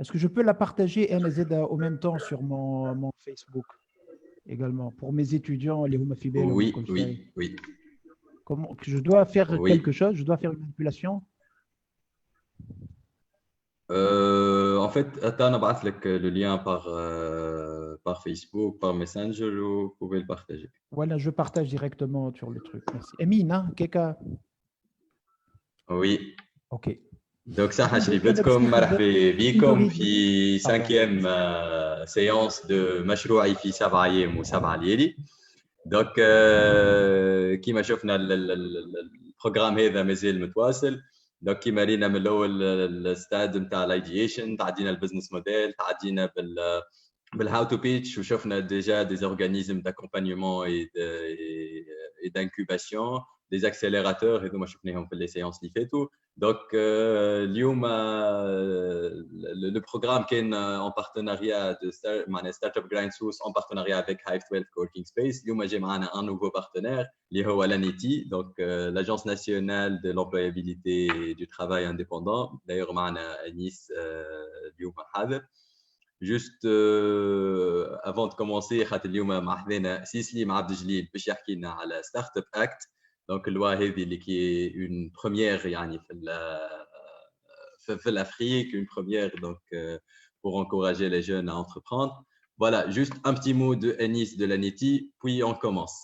Est-ce que je peux la partager NZ au même temps sur mon Facebook également pour mes étudiants, les Huma Fibel, Huma Oui, Kulshay? oui, oui, Comment, je dois faire quelque oui. chose? Je dois faire une manipulation? En fait, attends, on va le lien par Facebook, par Messenger, vous pouvez le partager. Voilà, je partage directement sur le truc. Merci. Emine, hein, Keka. Oui. OK. Donc, ça, Emine, Hachri كان Bedkom, بستخدم marhaba bikom, يريد fi pardon. cinquième séance de مشروعي في 7 أيام و7 ليالي. Donc, كيما شفنا البروجرام هذا مازال متواصل. donc كيما رينا من الاول الستاد نتاع الايديشن، تعدينا البزنس موديل، تعدينا بالهاو تو بيتش، وشفنا ديجا دي اورغانيزم داكومبانيمون اي دانكوباسيون، دي اكسيليراتور هذوما شفناهم في لي سيونس اللي فاتوا. Donc, اليوم le programme كان en partenariat de Startup Grind Source en partenariat avec Hive 12 Coworking Space. اليوم جاي معنا un nouveau partenaire اللي هو l'ANETI, donc l'Agence nationale de l'employabilité et du travail indépendant. D'ailleurs معنا أنيس اليوم حاضر. Juste avant de commencer خاطر اليوم مع حذانا سيسليم عبد الجليل باش يحكي لنا على Startup Act. Donc, loi qui est une première في l'Afrique, une première donc, pour encourager les jeunes à entreprendre. Voilà, juste un petit mot de Anis de l'ANETI, puis on commence.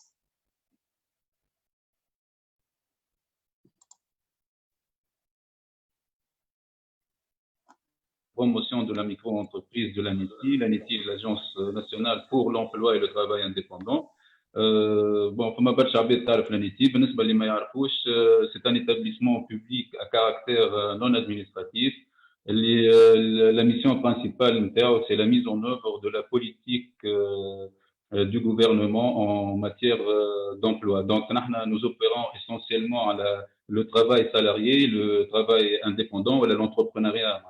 Promotion de la micro-entreprise de l'ANETI. L'ANETI est l'Agence nationale pour l'emploi et le travail indépendant. Bon, فما برشا عباد تعرف l'ANETI. بالنسبة اللي ما يعرفوش, c'est un établissement public à caractère non administratif. La mission principale نتاعو, c'est la mise en œuvre de la politique du gouvernement en matière d'emploi. Donc, nous opérons essentiellement le travail salarié, le travail indépendant et l'entrepreneuriat.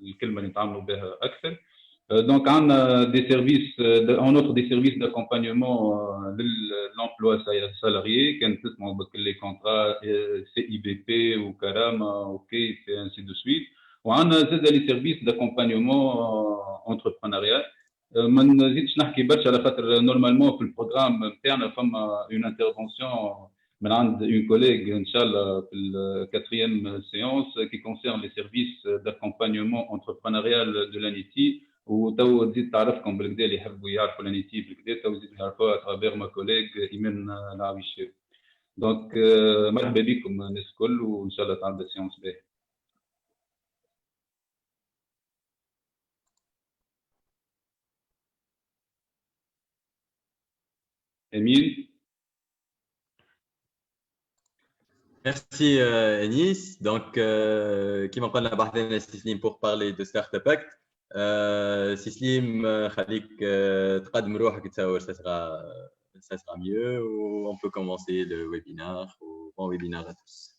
الكلمه اللي نتعاملوا بها اكثر. Donc, on a des services d'accompagnement de l'emploi salarié, les contrats CIBP ou Karama ou KIF et ainsi de suite. On a des services d'accompagnement entrepreneurial. ما نزيدش نحكي برشا على خاطر نورمالمون في البروغرام نتاعنا فما une intervention من عند une collègue Inch'Allah في la 4e séance qui concerne les services d'accompagnement entrepreneurial de l'ANETI. وتو تزيد تعرفكم بالكدا اللي يحبوا يعرفوا l'ANETI بالكدا تو يزيدوا يعرفوها اترافير ما كوليغ ايمان العويشي. دونك مرحبا بكم الناس الكل وان شاء الله تعدى سيونس باهيه. امين. Merci Anis. Donc, qui m'en parle la Sislim pour parler de Startup Act. Sislim, Khalik, تقدم روحك تصور, ça sera mieux, ou on peut commencer le webinaire. Bon webinaire à tous.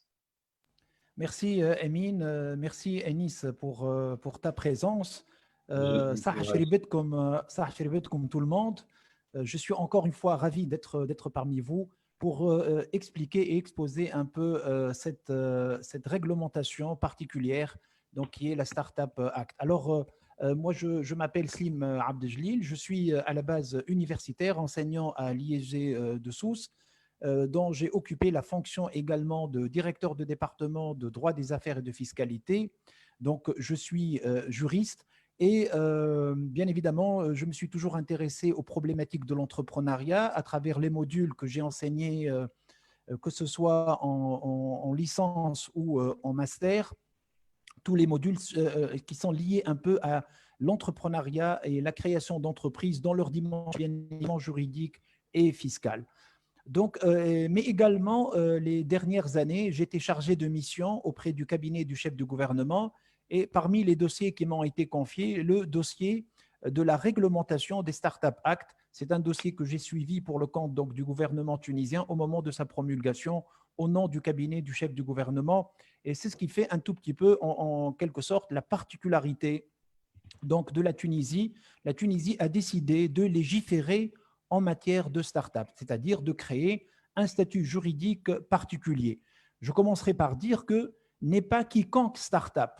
Merci Emine, merci Anis pour ta présence. Comme tout le monde, je suis encore une fois ravi d'être parmi vous pour expliquer et exposer un peu cette réglementation particulière donc, qui est la Startup Act. Alors, moi, je m'appelle Slim Abdeljelil, je suis à la base universitaire, enseignant à l'ISG de Sousse, dont j'ai occupé la fonction également de directeur de département de droit des affaires et de fiscalité. Donc, je suis juriste et bien évidemment, je me suis toujours intéressé aux problématiques de l'entrepreneuriat à travers les modules que j'ai enseignés, que ce soit en licence ou en master, tous les modules qui sont liés un peu à l'entrepreneuriat et la création d'entreprises dans leur dimension juridique et fiscale. Donc, mais également, les dernières années, j'étais chargé de mission auprès du cabinet du chef du gouvernement et parmi les dossiers qui m'ont été confiés, le dossier de la réglementation des Startup Act. C'est un dossier que j'ai suivi pour le compte donc, du gouvernement tunisien au moment de sa promulgation au nom du cabinet du chef du gouvernement. Et c'est ce qui fait un tout petit peu, en quelque sorte, la particularité donc, de la Tunisie. La Tunisie a décidé de légiférer en matière de start-up, c'est-à-dire de créer un statut juridique particulier. Je commencerai par dire que n'est pas quiconque start-up.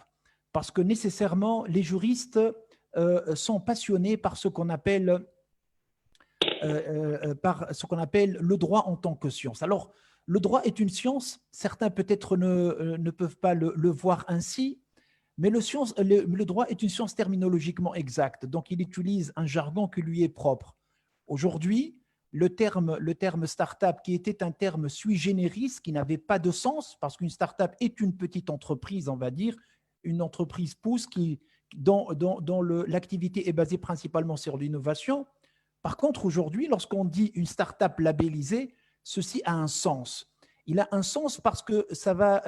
parce que nécessairement, les juristes sont passionnés par ce qu'on appelle le droit en tant que science. Alors, le droit est une science, certains peut-être ne peuvent pas le voir ainsi, mais le droit est une science terminologiquement exacte, donc il utilise un jargon qui lui est propre. Aujourd'hui, le terme start-up, qui était un terme sui generis, qui n'avait pas de sens, parce qu'une start-up est une petite entreprise, on va dire, une entreprise pousse dont l'activité est basée principalement sur l'innovation. Par contre, aujourd'hui, lorsqu'on dit une start-up labellisée, ceci a un sens. Il a un sens parce que ça va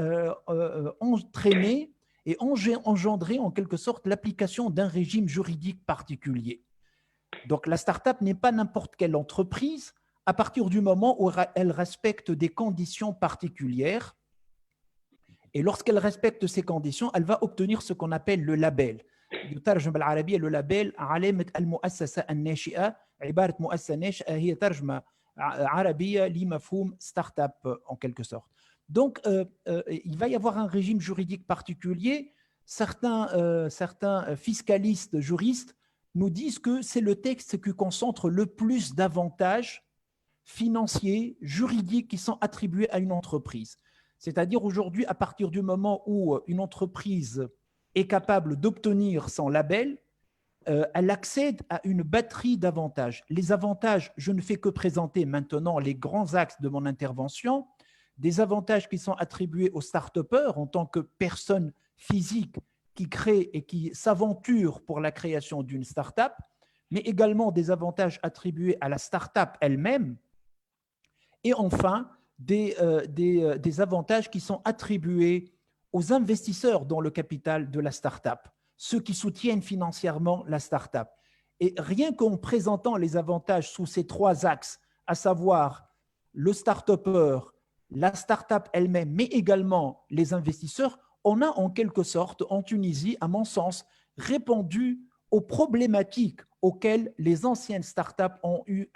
entraîner et engendrer en quelque sorte l'application d'un régime juridique particulier. Donc, la start-up n'est pas n'importe quelle entreprise à partir du moment où elle respecte des conditions particulières. Et lorsqu'elle respecte ces conditions, elle va obtenir ce qu'on appelle le label. يترجم بالعربية le label علامة المؤسسة الناشئة عبارة مؤسسة ناشئة هي ترجمة عربية لمفهوم start-up en quelque sorte. Donc, il va y avoir un régime juridique particulier. Certains fiscalistes, juristes nous disent que c'est le texte qui concentre le plus d'avantages financiers, juridiques qui sont attribués à une entreprise. C'est-à-dire aujourd'hui, à partir du moment où une entreprise est capable d'obtenir son label, elle accède à une batterie d'avantages. Les avantages, je ne fais que présenter maintenant les grands axes de mon intervention, des avantages qui sont attribués aux start-upers en tant que personnes physiques qui créent et qui s'aventurent pour la création d'une start-up, mais également des avantages attribués à la start-up elle-même, et enfin des avantages qui sont attribués aux investisseurs dans le capital de la start-up, ceux qui soutiennent financièrement la start-up. Et rien qu'en présentant les avantages sous ces trois axes, à savoir le start-upper, la start-up elle-même, mais également les investisseurs, on a en quelque sorte, en Tunisie, à mon sens, répondu aux problématiques auxquelles les anciennes start-up ont eu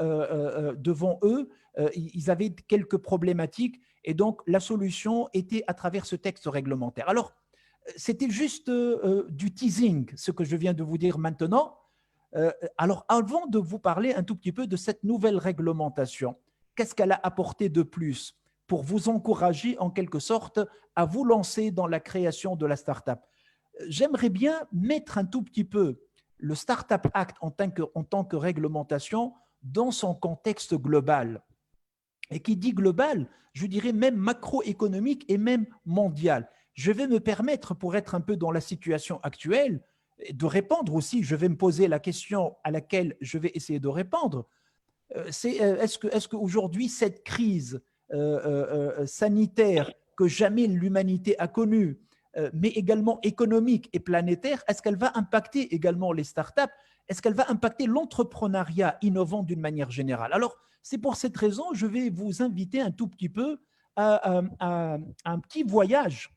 devant eux. Ils avaient quelques problématiques et donc la solution était à travers ce texte réglementaire. Alors, c'était juste du teasing, ce que je viens de vous dire maintenant. Alors, avant de vous parler un tout petit peu de cette nouvelle réglementation, qu'est-ce qu'elle a apporté de plus pour vous encourager en quelque sorte à vous lancer dans la création de la start-up? J'aimerais bien mettre un tout petit peu le Startup Act en tant que réglementation dans son contexte global. Et qui dit global, je dirais même macroéconomique et même mondial. Je vais me permettre, pour être un peu dans la situation actuelle, de répondre aussi, je vais me poser la question à laquelle je vais essayer de répondre. Est-ce qu'aujourd'hui, cette crise sanitaire que jamais l'humanité a connue, mais également économique et planétaire, est-ce qu'elle va impacter également les startups? Est-ce qu'elle va impacter l'entrepreneuriat innovant d'une manière générale? Alors, c'est pour cette raison, je vais vous inviter un tout petit peu à un petit voyage.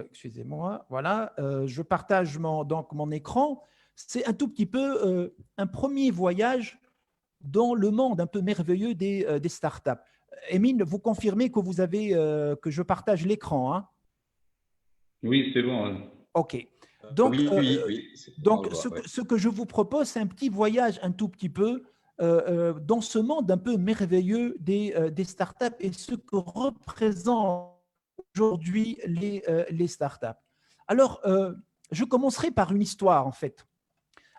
Excusez-moi, voilà, je partage mon écran. C'est un tout petit peu un premier voyage dans le monde un peu merveilleux des startups. Emine, vous confirmez que que je partage l'écran, hein? Oui, c'est bon. OK. Donc, oui. Donc ce que je vous propose, c'est un petit voyage un tout petit peu dans ce monde un peu merveilleux des startups et ce que représentent aujourd'hui les startups. Alors, je commencerai par une histoire, en fait.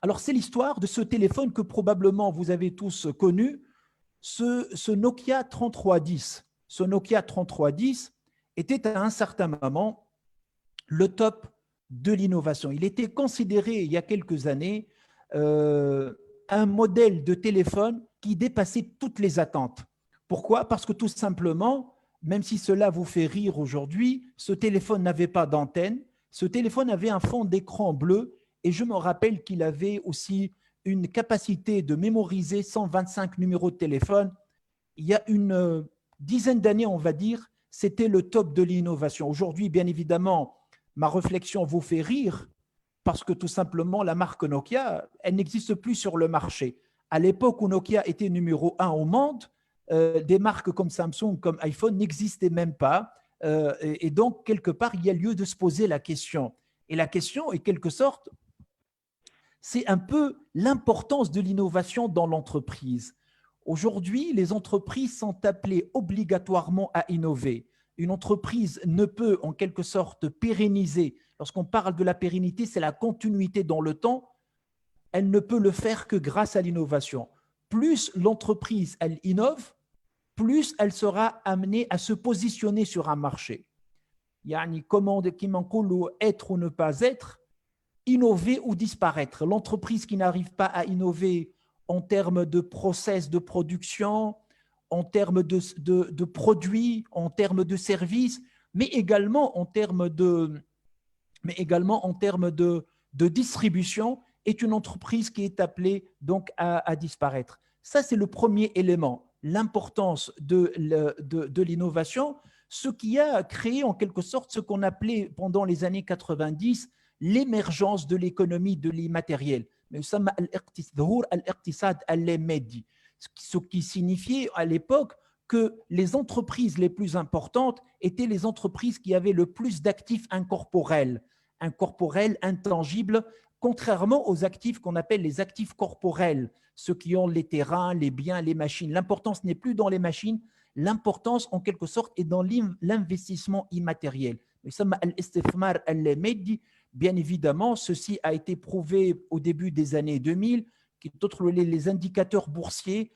Alors, c'est l'histoire de ce téléphone que probablement vous avez tous connu, ce Nokia 3310. Ce Nokia 3310 était à un certain moment le top de l'innovation. Il était considéré il y a quelques années un modèle de téléphone qui dépassait toutes les attentes. Pourquoi? Parce que tout simplement, même si cela vous fait rire aujourd'hui, ce téléphone n'avait pas d'antenne, ce téléphone avait un fond d'écran bleu et je me rappelle qu'il avait aussi une capacité de mémoriser 125 numéros de téléphone. Il y a une dizaine d'années, on va dire, c'était le top de l'innovation. Aujourd'hui, bien évidemment, ma réflexion vous fait rire parce que tout simplement, la marque Nokia, elle n'existe plus sur le marché. À l'époque où Nokia était numéro 1 au monde, des marques comme Samsung, comme iPhone n'existaient même pas. Et donc, quelque part, il y a lieu de se poser la question. Et la question, en quelque sorte, c'est un peu l'importance de l'innovation dans l'entreprise. Aujourd'hui, les entreprises sont appelées obligatoirement à innover. Une entreprise ne peut en quelque sorte pérenniser. Lorsqu'on parle de la pérennité, c'est la continuité dans le temps. Elle ne peut le faire que grâce à l'innovation. Plus l'entreprise, elle innove, plus elle sera amenée à se positionner sur un marché. Yani, comment être ou ne pas être, innover ou disparaître. L'entreprise qui n'arrive pas à innover en termes de process de production, en termes de produits, en termes de services, mais également en termes de distribution, est une entreprise qui est appelée donc à disparaître. Ça, c'est le premier élément, l'importance de l'innovation, ce qui a créé en quelque sorte ce qu'on appelait pendant les années 90 l'émergence de l'économie de l'immatériel, ce qui signifiait à l'époque que les entreprises les plus importantes étaient les entreprises qui avaient le plus d'actifs incorporels, intangibles, contrairement aux actifs qu'on appelle les actifs corporels, ceux qui ont les terrains, les biens, les machines. L'importance n'est plus dans les machines, l'importance en quelque sorte est dans l'investissement immatériel. Bien évidemment, ceci a été prouvé au début des années 2000, les indicateurs boursiers,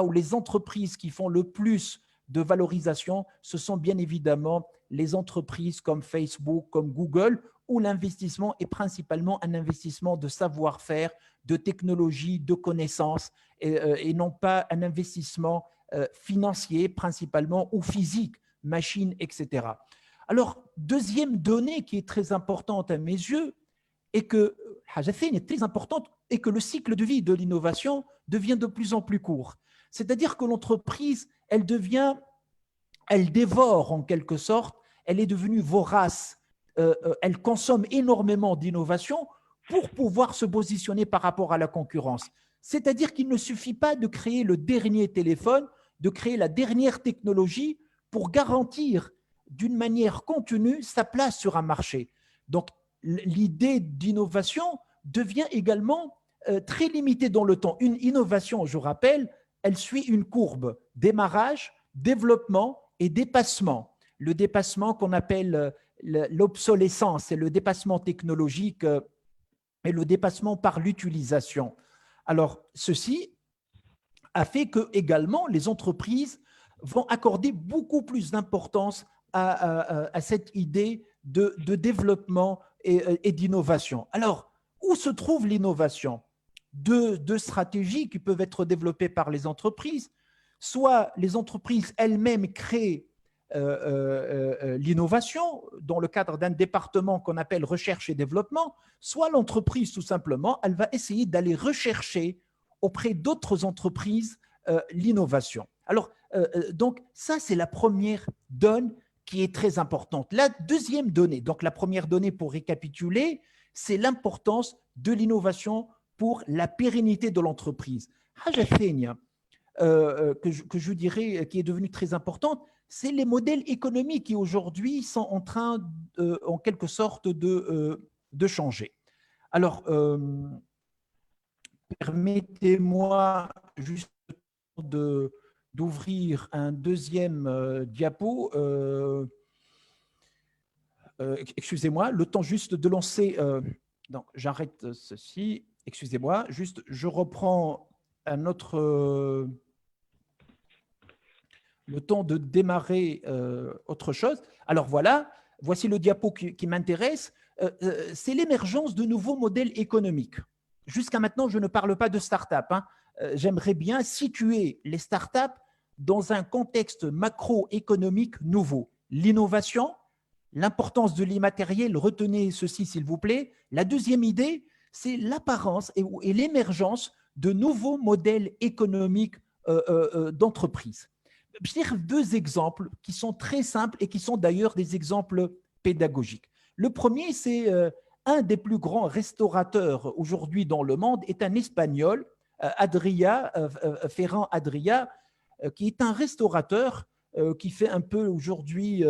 où les entreprises qui font le plus de valorisation, ce sont bien évidemment les entreprises comme Facebook, comme Google, où l'investissement est principalement un investissement de savoir-faire, de technologie, de connaissances, et non pas un investissement financier principalement ou physique, machines, etc. Alors, deuxième donnée qui est très importante à mes yeux, est que le cycle de vie de l'innovation devient de plus en plus court. C'est-à-dire que l'entreprise, elle dévore en quelque sorte, elle est devenue vorace, elle consomme énormément d'innovation pour pouvoir se positionner par rapport à la concurrence. C'est-à-dire qu'il ne suffit pas de créer le dernier téléphone, de créer la dernière technologie pour garantir d'une manière continue sa place sur un marché. Donc, l'idée d'innovation devient également très limitée dans le temps. Une innovation, je rappelle, elle suit une courbe, démarrage, développement et dépassement. Le dépassement qu'on appelle l'obsolescence, c'est le dépassement technologique et le dépassement par l'utilisation. Alors, ceci a fait que également les entreprises vont accorder beaucoup plus d'importance à cette idée de développement et d'innovation. Alors, où se trouve l'innovation? Deux stratégies qui peuvent être développées par les entreprises. Soit les entreprises elles-mêmes créent l'innovation dans le cadre d'un département qu'on appelle recherche et développement, soit l'entreprise tout simplement, elle va essayer d'aller rechercher auprès d'autres entreprises l'innovation. Alors, donc ça c'est la première donne qui est très importante. La deuxième donnée, donc la première donnée pour récapituler, c'est l'importance de l'innovation pour la pérennité de l'entreprise. Que je dirais qui est devenue très importante, c'est les modèles économiques qui aujourd'hui sont en train, en quelque sorte, de changer. Alors, permettez-moi juste d'ouvrir un deuxième diapo. Excusez-moi, le temps juste de lancer. Non, j'arrête ceci. Excusez-moi, juste, je reprends un autre. Le temps de démarrer autre chose. Alors voilà, voici le diapo qui m'intéresse. C'est l'émergence de nouveaux modèles économiques. Jusqu'à maintenant, je ne parle pas de start-up. J'aimerais bien situer les start-up dans un contexte macroéconomique nouveau. L'innovation, l'importance de l'immatériel, retenez ceci s'il vous plaît. La deuxième idée, c'est l'apparence et l'émergence de nouveaux modèles économiques d'entreprise. Je vais dire deux exemples qui sont très simples et qui sont d'ailleurs des exemples pédagogiques. Le premier, c'est un des plus grands restaurateurs aujourd'hui dans le monde est un Espagnol, Ferran Adrià, qui est un restaurateur qui fait un peu aujourd'hui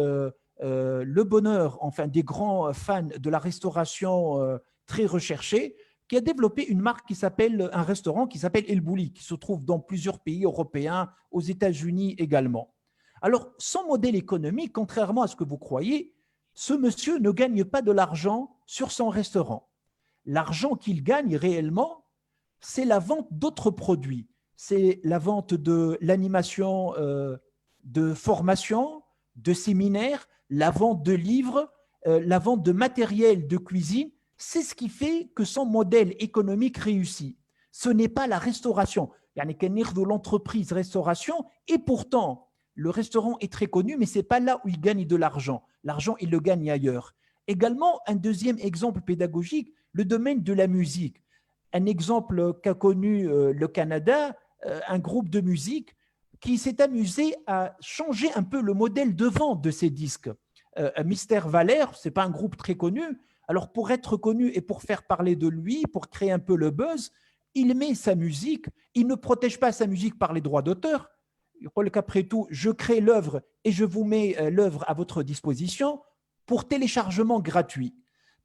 le bonheur, enfin des grands fans de la restauration très recherchée, qui a développé une marque qui s'appelle, un restaurant qui s'appelle El Bulli, qui se trouve dans plusieurs pays européens, aux États-Unis également. Alors, son modèle économique, contrairement à ce que vous croyez, ce monsieur ne gagne pas de l'argent sur son restaurant. L'argent qu'il gagne réellement, c'est la vente d'autres produits. C'est la vente de l'animation de formation, de séminaires, la vente de livres, la vente de matériel de cuisine. C'est ce qui fait que son modèle économique réussit. Ce n'est pas la restauration. Il y a de l'entreprise restauration et pourtant, le restaurant est très connu, mais ce n'est pas là où il gagne de l'argent. L'argent, il le gagne ailleurs. Également, un deuxième exemple pédagogique, le domaine de la musique. Un exemple qu'a connu le Canada, un groupe de musique qui s'est amusé à changer un peu le modèle de vente de ses disques. Mister Valère, ce n'est pas un groupe très connu. Alors, pour être connu et pour faire parler de lui, pour créer un peu le buzz, il met sa musique, il ne protège pas sa musique par les droits d'auteur. Après tout, je crée l'œuvre et je vous mets l'œuvre à votre disposition pour téléchargement gratuit.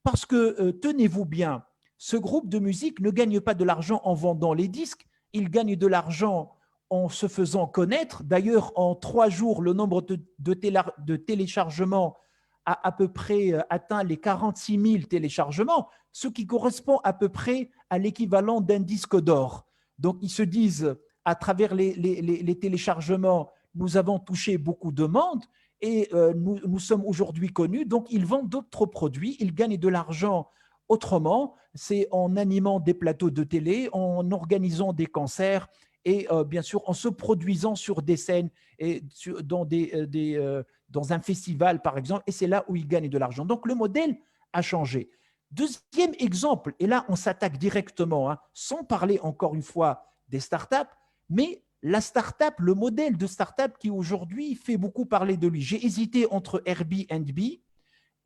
Parce que, tenez-vous bien, ce groupe de musique ne gagne pas de l'argent en vendant les disques, il gagne de l'argent en se faisant connaître. D'ailleurs, en 3 jours, le nombre de téléchargements a à peu près atteint les 46 000 téléchargements, ce qui correspond à peu près à l'équivalent d'un disque d'or. Donc, ils se disent, à travers les téléchargements, nous avons touché beaucoup de monde et nous sommes aujourd'hui connus. Donc, ils vendent d'autres produits, ils gagnent de l'argent autrement. C'est en animant des plateaux de télé, en organisant des concerts et bien sûr en se produisant sur des scènes et dans un festival, par exemple. Et c'est là où ils gagnent de l'argent. Donc, le modèle a changé. Deuxième exemple, et là, on s'attaque directement, sans parler encore une fois des startups, mais la startup, le modèle de startup qui aujourd'hui fait beaucoup parler de lui. J'ai hésité entre Airbnb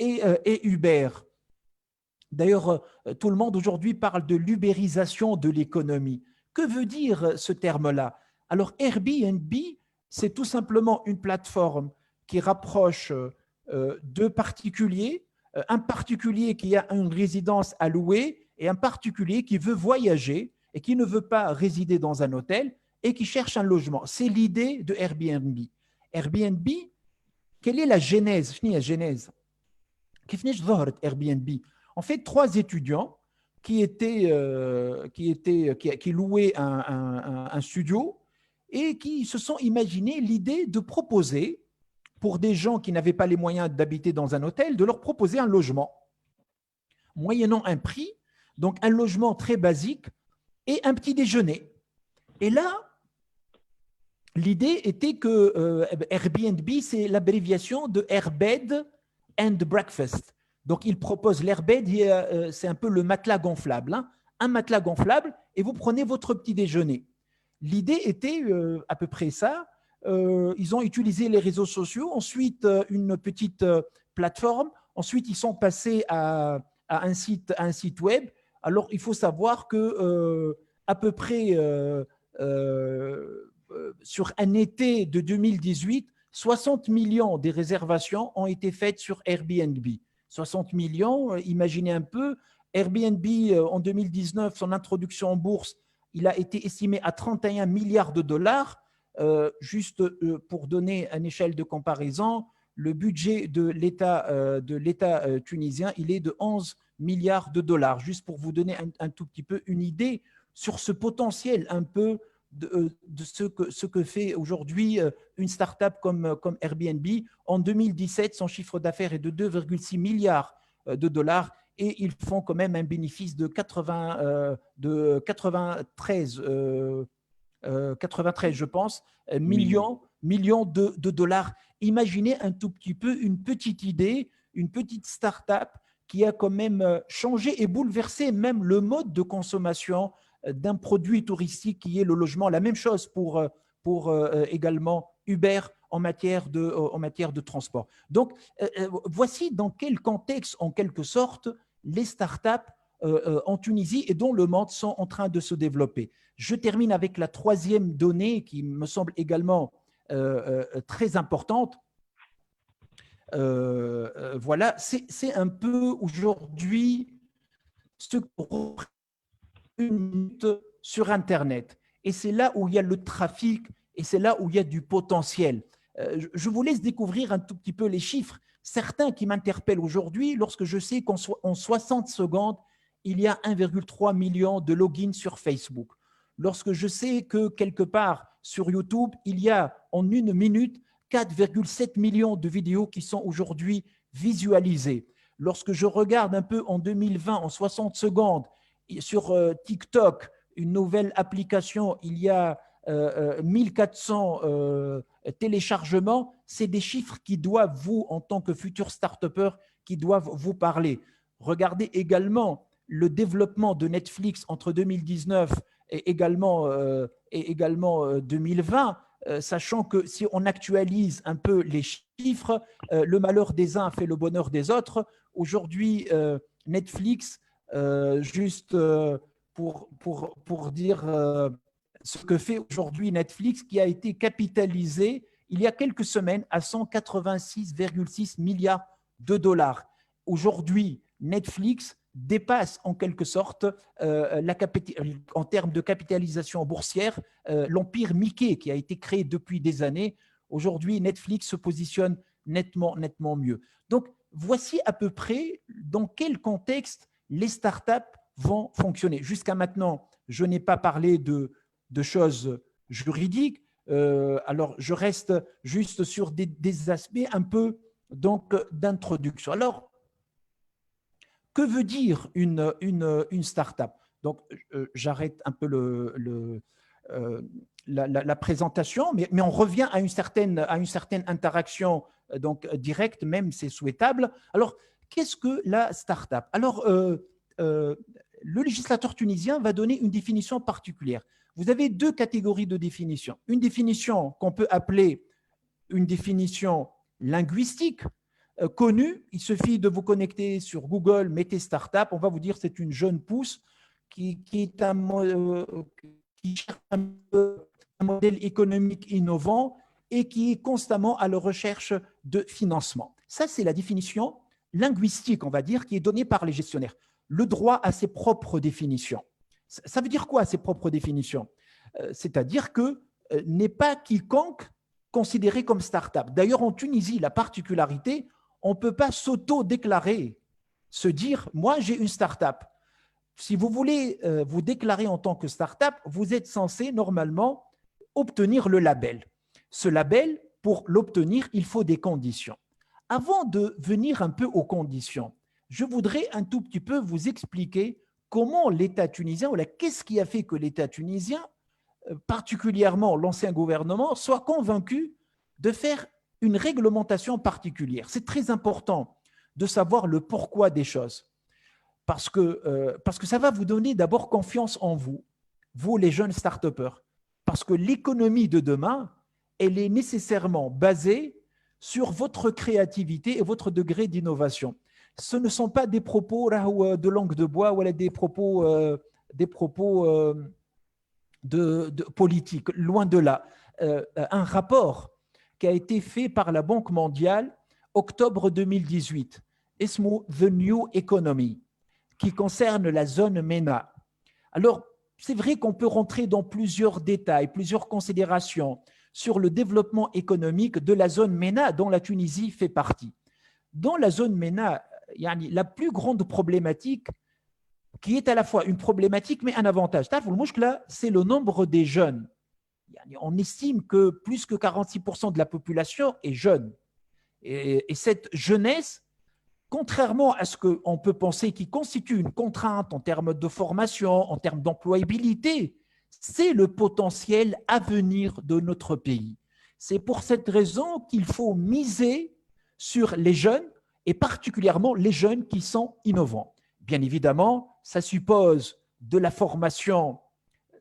et Uber. D'ailleurs, tout le monde aujourd'hui parle de l'ubérisation de l'économie. Que veut dire ce terme-là? Alors, Airbnb, c'est tout simplement une plateforme qui rapproche deux particuliers, un particulier qui a une résidence à louer et un particulier qui veut voyager et qui ne veut pas résider dans un hôtel et qui cherche un logement. C'est l'idée de Airbnb. Airbnb, quelle est la genèse? Airbnb. En fait, 3 étudiants qui louaient un studio et qui se sont imaginés l'idée de proposer, pour des gens qui n'avaient pas les moyens d'habiter dans un hôtel, de leur proposer un logement, moyennant un prix, donc un logement très basique et un petit déjeuner. Et là, l'idée était que Airbnb, c'est l'abréviation de Airbed and Breakfast. Donc, il propose l'airbed, c'est un peu le matelas gonflable. Un matelas gonflable et vous prenez votre petit déjeuner. L'idée était à peu près ça. Ils ont utilisé les réseaux sociaux, ensuite une petite plateforme, ensuite ils sont passés à un site web. Alors, il faut savoir que à peu près sur un été de 2018, 60 millions des réservations ont été faites sur Airbnb. 60 millions, imaginez un peu, Airbnb en 2019, son introduction en bourse, il a été estimé à 31 milliards de dollars. Juste pour donner une échelle de comparaison, le budget de l'État tunisien, il est de 11 milliards de dollars, juste pour vous donner un tout petit peu une idée sur ce potentiel un peu de ce que fait aujourd'hui une start-up comme Airbnb. En 2017, son chiffre d'affaires est de 2,6 milliards de dollars et ils font quand même un bénéfice de 93, je pense, millions de dollars. Imaginez un tout petit peu une petite idée, une petite start-up qui a quand même changé et bouleversé même le mode de consommation d'un produit touristique qui est le logement. La même chose pour également Uber en matière de transport. Donc, voici dans quel contexte, en quelque sorte, les startups en Tunisie et dans le monde sont en train de se développer. Je termine avec la 3e donnée qui me semble également très importante. Voilà, c'est un peu aujourd'hui ce qu'on une minute sur Internet. Et c'est là où il y a le trafic et c'est là où il y a du potentiel. Je vous laisse découvrir un tout petit peu les chiffres. Certains qui m'interpellent aujourd'hui, lorsque je sais qu'en 60 secondes, il y a 1,3 million de logins sur Facebook. Lorsque je sais que quelque part sur YouTube, il y a en une minute 4,7 millions de vidéos qui sont aujourd'hui visualisées. Lorsque je regarde un peu en 2020, en 60 secondes, sur TikTok, une nouvelle application, il y a 1400 téléchargements. C'est des chiffres qui doivent, vous, en tant que futur start-upper, qui doivent vous parler. Regardez également le développement de Netflix entre 2019 et également 2020, sachant que si on actualise un peu les chiffres, le malheur des uns fait le bonheur des autres. Aujourd'hui, Netflix, juste pour dire ce que fait aujourd'hui Netflix, qui a été capitalisé il y a quelques semaines à 186,6 milliards de dollars. Aujourd'hui, Netflix dépasse en quelque sorte en termes de capitalisation boursière l'empire Mickey qui a été créé depuis des années. Aujourd'hui, Netflix se positionne nettement mieux. Donc, voici à peu près dans quel contexte les startups vont fonctionner. Jusqu'à maintenant, je n'ai pas parlé de choses juridiques. Alors, je reste juste sur des aspects un peu d'introduction. Alors, que veut dire une startup? Donc, j'arrête un peu la présentation, mais on revient à une certaine interaction directe, même c'est souhaitable. Alors, qu'est-ce que la startup? Alors, le législateur tunisien va donner une définition particulière. Vous avez deux catégories de définition. Une définition qu'on peut appeler une définition linguistique connue. Il suffit de vous connecter sur Google, mettez startup, on va vous dire que c'est une jeune pousse qui cherche un modèle économique innovant et qui est constamment à la recherche de financement. Ça, c'est la définition linguistique, on va dire, qui est donnée par les gestionnaires. Le droit a ses propres définitions. Ça veut dire quoi, ses propres définitions? C'est-à-dire que n'est pas quiconque considéré comme start-up. D'ailleurs, en Tunisie, la particularité, on ne peut pas s'auto-déclarer, se dire « moi, j'ai une start-up ». Si vous voulez vous déclarer en tant que start-up, vous êtes censé normalement obtenir le label. Ce label, pour l'obtenir, il faut des conditions. Avant de venir un peu aux conditions, je voudrais un tout petit peu vous expliquer comment l'État tunisien, qu'est-ce qui a fait que l'État tunisien, particulièrement l'ancien gouvernement, soit convaincu de faire une réglementation particulière. C'est très important de savoir le pourquoi des choses, parce que ça va vous donner d'abord confiance en vous, les jeunes start-upers, parce que l'économie de demain, elle est nécessairement basée sur votre créativité et votre degré d'innovation. Ce ne sont pas des propos de langue de bois ou des propos de politique, loin de là. Un rapport qui a été fait par la Banque mondiale octobre 2018, ismo The New Economy, qui concerne la zone MENA. Alors, c'est vrai qu'on peut rentrer dans plusieurs détails, plusieurs considérations sur le développement économique de la zone MENA dont la Tunisie fait partie. Dans la zone MENA, la plus grande problématique qui est à la fois une problématique mais un avantage. C'est le nombre des jeunes. On estime que plus que 46% de la population est jeune. Et cette jeunesse, contrairement à ce qu'on peut penser qui constitue une contrainte en termes de formation, en termes d'employabilité, c'est le potentiel à venir de notre pays. C'est pour cette raison qu'il faut miser sur les jeunes et particulièrement les jeunes qui sont innovants. Bien évidemment, ça suppose de la formation,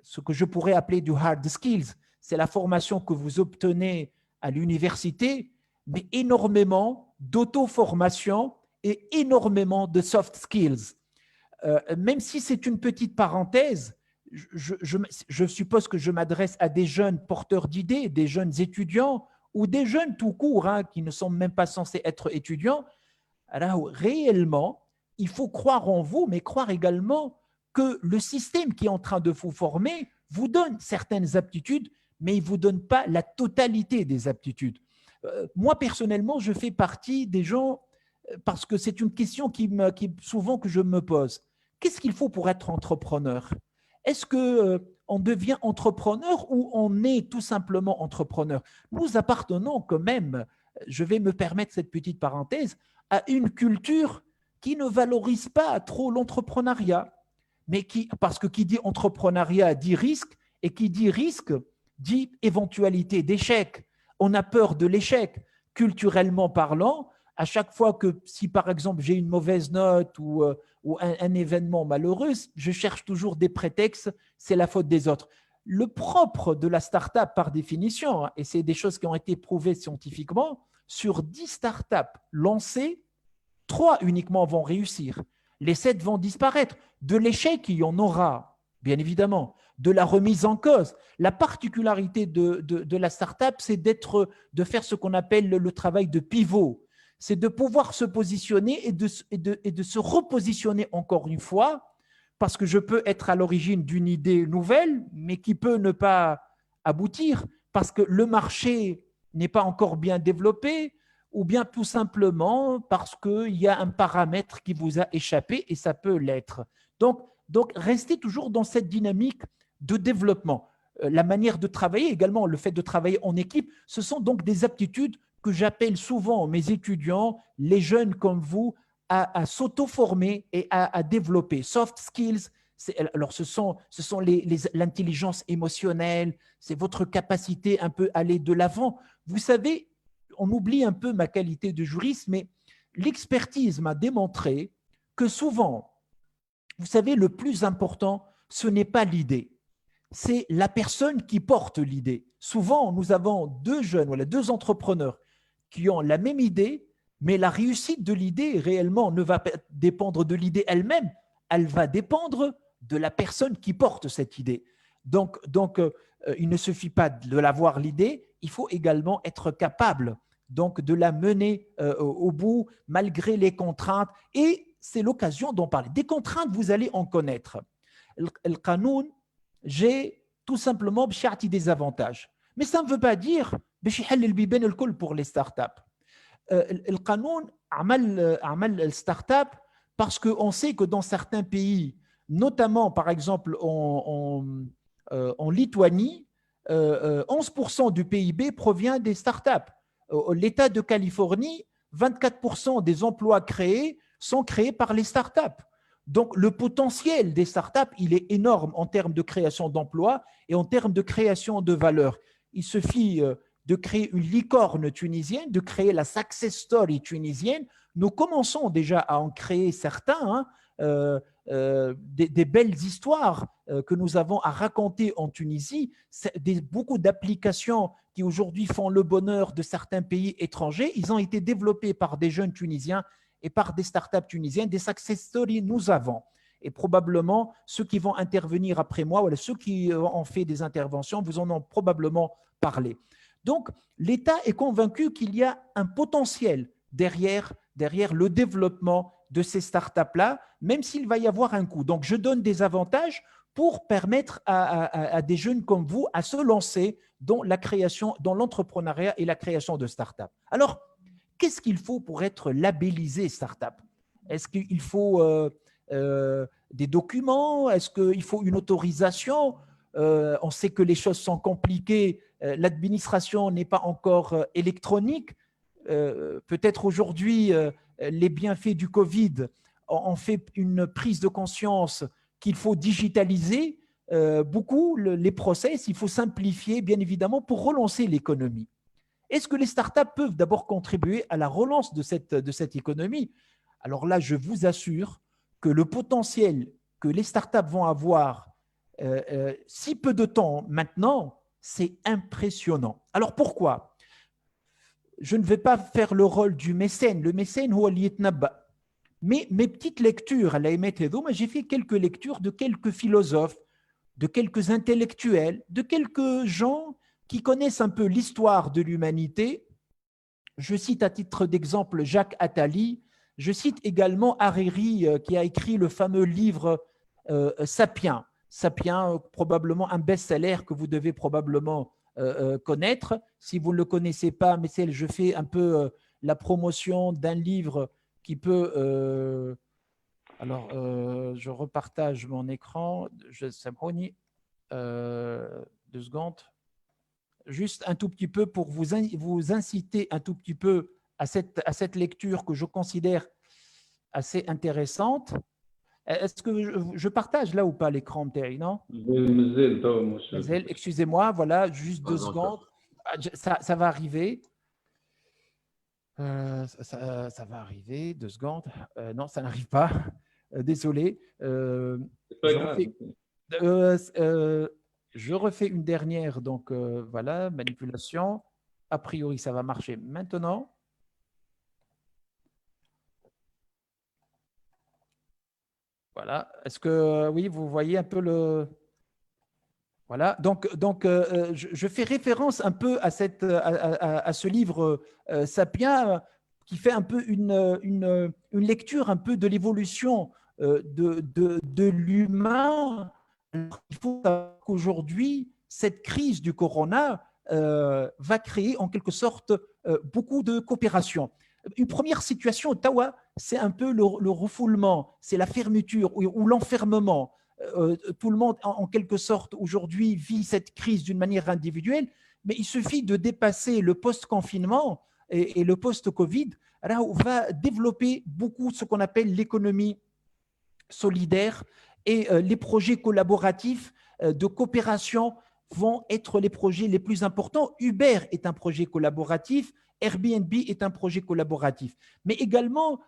ce que je pourrais appeler du hard skills. C'est la formation que vous obtenez à l'université, mais énormément d'auto-formation et énormément de soft skills. Même si c'est une petite parenthèse, je suppose que je m'adresse à des jeunes porteurs d'idées, des jeunes étudiants ou des jeunes tout court hein, qui ne sont même pas censés être étudiants. Alors, réellement, il faut croire en vous, mais croire également que le système qui est en train de vous former vous donne certaines aptitudes, mais il ne vous donne pas la totalité des aptitudes. Moi, personnellement, je fais partie des gens, parce que c'est une question souvent que je me pose. Qu'est-ce qu'il faut pour être entrepreneur? Est-ce qu'on devient entrepreneur ou on est tout simplement entrepreneur? Nous appartenons quand même, je vais me permettre cette petite parenthèse, à une culture qui ne valorise pas trop l'entrepreneuriat, mais parce que qui dit entrepreneuriat dit risque, et qui dit risque dit éventualité d'échec. On a peur de l'échec. Culturellement parlant, à chaque fois que, si par exemple j'ai une mauvaise note ou un événement malheureux, je cherche toujours des prétextes, c'est la faute des autres. Le propre de la start-up par définition, et c'est des choses qui ont été prouvées scientifiquement, sur 10 start-up lancées, 3 uniquement vont réussir. Les 7 vont disparaître. De l'échec, il y en aura, bien évidemment. De la remise en cause. La particularité de la start-up, c'est de faire ce qu'on appelle le travail de pivot. C'est de pouvoir se positionner et de se repositionner encore une fois, parce que je peux être à l'origine d'une idée nouvelle, mais qui peut ne pas aboutir, parce que le marché n'est pas encore bien développé, ou bien tout simplement parce qu'il y a un paramètre qui vous a échappé et ça peut l'être. Donc, restez toujours dans cette dynamique de développement. La manière de travailler également, le fait de travailler en équipe, ce sont donc des aptitudes que j'appelle souvent mes étudiants, les jeunes comme vous, à s'auto-former et à développer. Soft skills, alors ce sont l'intelligence émotionnelle, c'est votre capacité un peu à aller de l'avant. Vous savez, on oublie un peu ma qualité de juriste, mais l'expertise m'a démontré que souvent, vous savez, le plus important, ce n'est pas l'idée, c'est la personne qui porte l'idée. Souvent, nous avons 2 jeunes, voilà, 2 entrepreneurs qui ont la même idée, mais la réussite de l'idée réellement ne va pas dépendre de l'idée elle-même, elle va dépendre de la personne qui porte cette idée. Donc il ne suffit pas de l'avoir l'idée, il faut également être capable donc de la mener au bout malgré les contraintes. Et c'est l'occasion d'en parler. Des contraintes, vous allez en connaître. Le qanoun, j'ai tout simplement des avantages. Mais ça ne veut pas dire pour les startups. Le qanoun amal startup parce qu'on sait que dans certains pays, notamment par exemple en Lituanie, 11% du PIB provient des startups. L'État de Californie, 24% des emplois créés sont créés par les startups. Donc, le potentiel des startups, il est énorme en termes de création d'emplois et en termes de création de valeur. Il suffit de créer une licorne tunisienne, de créer la success story tunisienne. Nous commençons déjà à en créer certains, des belles histoires que nous avons à raconter en Tunisie, beaucoup d'applications qui aujourd'hui font le bonheur de certains pays étrangers. Ils ont été développés par des jeunes Tunisiens et par des startups tunisiennes. Des success stories, nous avons. Et probablement, ceux qui vont intervenir après moi, ou ceux qui ont fait des interventions, vous en ont probablement parlé. Donc, l'État est convaincu qu'il y a un potentiel derrière le développement de ces startups-là, même s'il va y avoir un coût. Donc, je donne des avantages pour permettre à des jeunes comme vous à se lancer dans la création, dans l'entrepreneuriat et la création de startups. Alors, qu'est-ce qu'il faut pour être labellisé startup? Est-ce qu'il faut des documents? Est-ce qu'il faut une autorisation? On sait que les choses sont compliquées. L'administration n'est pas encore électronique. Peut-être aujourd'hui, les bienfaits du Covid ont fait une prise de conscience qu'il faut digitaliser beaucoup les process, il faut simplifier, bien évidemment, pour relancer l'économie. Est-ce que les startups peuvent d'abord contribuer à la relance de cette économie? Alors là, je vous assure que le potentiel que les startups vont avoir si peu de temps maintenant, c'est impressionnant. Alors pourquoi? Je ne vais pas faire le rôle du mécène. Le mécène, mais mes petites lectures, j'ai fait quelques lectures de quelques philosophes, de quelques intellectuels, de quelques gens qui connaissent un peu l'histoire de l'humanité. Je cite à titre d'exemple Jacques Attali. Je cite également Hariri, qui a écrit le fameux livre Sapiens. Sapiens, probablement un best-seller que vous devez probablement connaître. Si vous ne le connaissez pas, mais je fais un peu la promotion d'un livre qui peut… je repartage mon écran. Samhouni, 2 secondes. Juste un tout petit peu pour vous inciter un tout petit peu à cette lecture que je considère assez intéressante. Est-ce que je partage là ou pas l'écran, Terry, non? Excusez-moi, voilà, juste 2 secondes. Ça va arriver. Ça va arriver, 2 secondes. Non, ça n'arrive pas. Désolé. Je refais une dernière, donc voilà, manipulation. A priori, ça va marcher maintenant. Voilà. Est-ce que, oui, vous voyez un peu le… Voilà. Donc je fais référence un peu à ce livre Sapiens, qui fait un peu une lecture un peu de l'évolution de l'humain. Il faut savoir qu'aujourd'hui, cette crise du corona va créer en quelque sorte beaucoup de coopération. Une première situation, Ottawa, c'est un peu le refoulement, c'est la fermeture ou l'enfermement. Tout le monde, en quelque sorte, aujourd'hui, vit cette crise d'une manière individuelle, mais il suffit de dépasser le post-confinement et le post-Covid, là on va développer beaucoup ce qu'on appelle l'économie solidaire et les projets collaboratifs de coopération vont être les projets les plus importants. Uber est un projet collaboratif, Airbnb est un projet collaboratif. Mais également,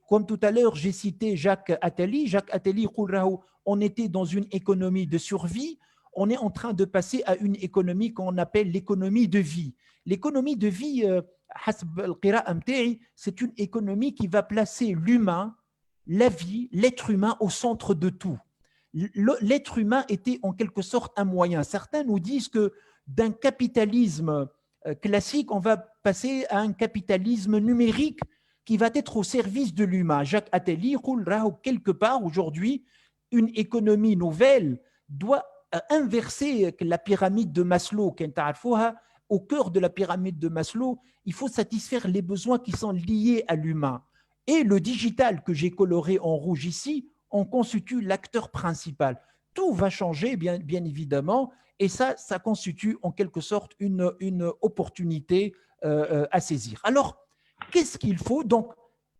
comme tout à l'heure, j'ai cité Jacques Attali. Jacques Attali, on était dans une économie de survie. On est en train de passer à une économie qu'on appelle l'économie de vie. L'économie de vie, c'est une économie qui va placer l'humain, la vie, l'être humain au centre de tout. L'être humain était en quelque sorte un moyen. Certains nous disent que d'un capitalisme classique, on va passer à un capitalisme numérique qui va être au service de l'humain. Jacques Attali, quelque part aujourd'hui, une économie nouvelle doit inverser la pyramide de Maslow. Au cœur de la pyramide de Maslow, il faut satisfaire les besoins qui sont liés à l'humain. Et le digital que j'ai coloré en rouge ici en constitue l'acteur principal. Tout va changer, bien évidemment, et ça constitue en quelque sorte une opportunité à saisir. Alors, qu'est-ce qu'il faut? Donc,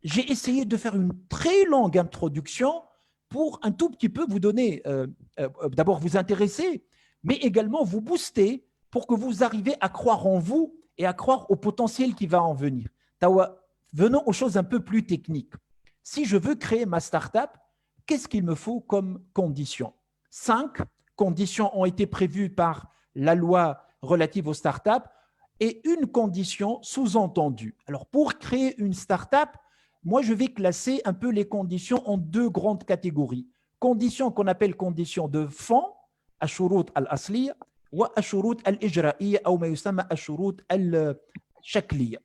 j'ai essayé de faire une très longue introduction pour un tout petit peu vous donner, d'abord vous intéresser, mais également vous booster pour que vous arriviez à croire en vous et à croire au potentiel qui va en venir. Tawa, venons aux choses un peu plus techniques. Si je veux créer ma start-up, qu'est-ce qu'il me faut comme conditions? 5 conditions ont été prévues par la loi relative aux start-up et une condition sous-entendue. Alors, pour créer une start-up, moi, je vais classer un peu les conditions en 2 grandes catégories. Conditions qu'on appelle conditions de fond, ashurut al-asliya, ou ashurut al-ijra'iyya, ou ma yusamma ashurut al-shakliya.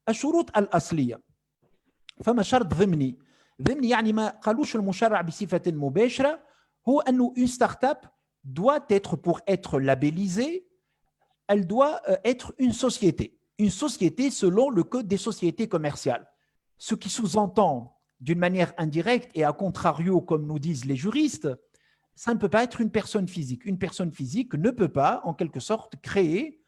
ashurut al-asliya. فما شرط ضمني يعني ما قالوش المشرع بصفة مباشرة هو أنه une start-up doit être, pour être labellisée, elle doit être une société selon le code des sociétés commerciales. Ce qui sous-entend d'une manière indirecte et à contrario, comme nous disent les juristes, ça ne peut pas être une personne physique. Une personne physique ne peut pas, en quelque sorte, créer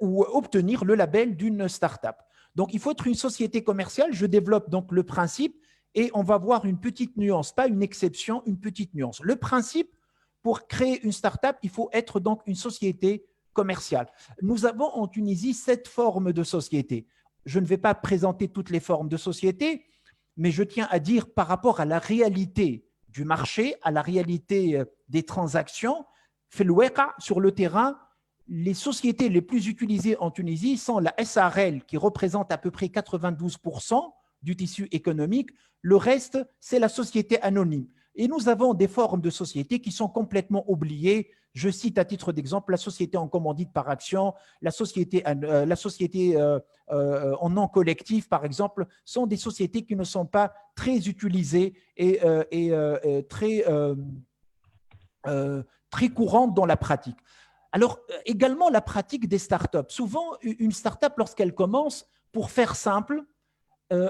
ou obtenir le label d'une start-up. Donc, il faut être une société commerciale. Je développe donc le principe et on va voir une petite nuance, pas une exception, une petite nuance. Le principe, pour créer une start-up, il faut être donc une société commerciale. Nous avons en Tunisie 7 formes de société. Je ne vais pas présenter toutes les formes de société, mais je tiens à dire par rapport à la réalité du marché, à la réalité des transactions, sur le terrain, les sociétés les plus utilisées en Tunisie sont la SARL qui représente à peu près 92% du tissu économique. Le reste, c'est la société anonyme. Et nous avons des formes de société qui sont complètement oubliées. Je cite à titre d'exemple la société en commandite par action, la société en non collectif, par exemple, sont des sociétés qui ne sont pas très utilisées et très courantes dans la pratique. Alors, également la pratique des startups. Souvent, une startup, lorsqu'elle commence, pour faire simple,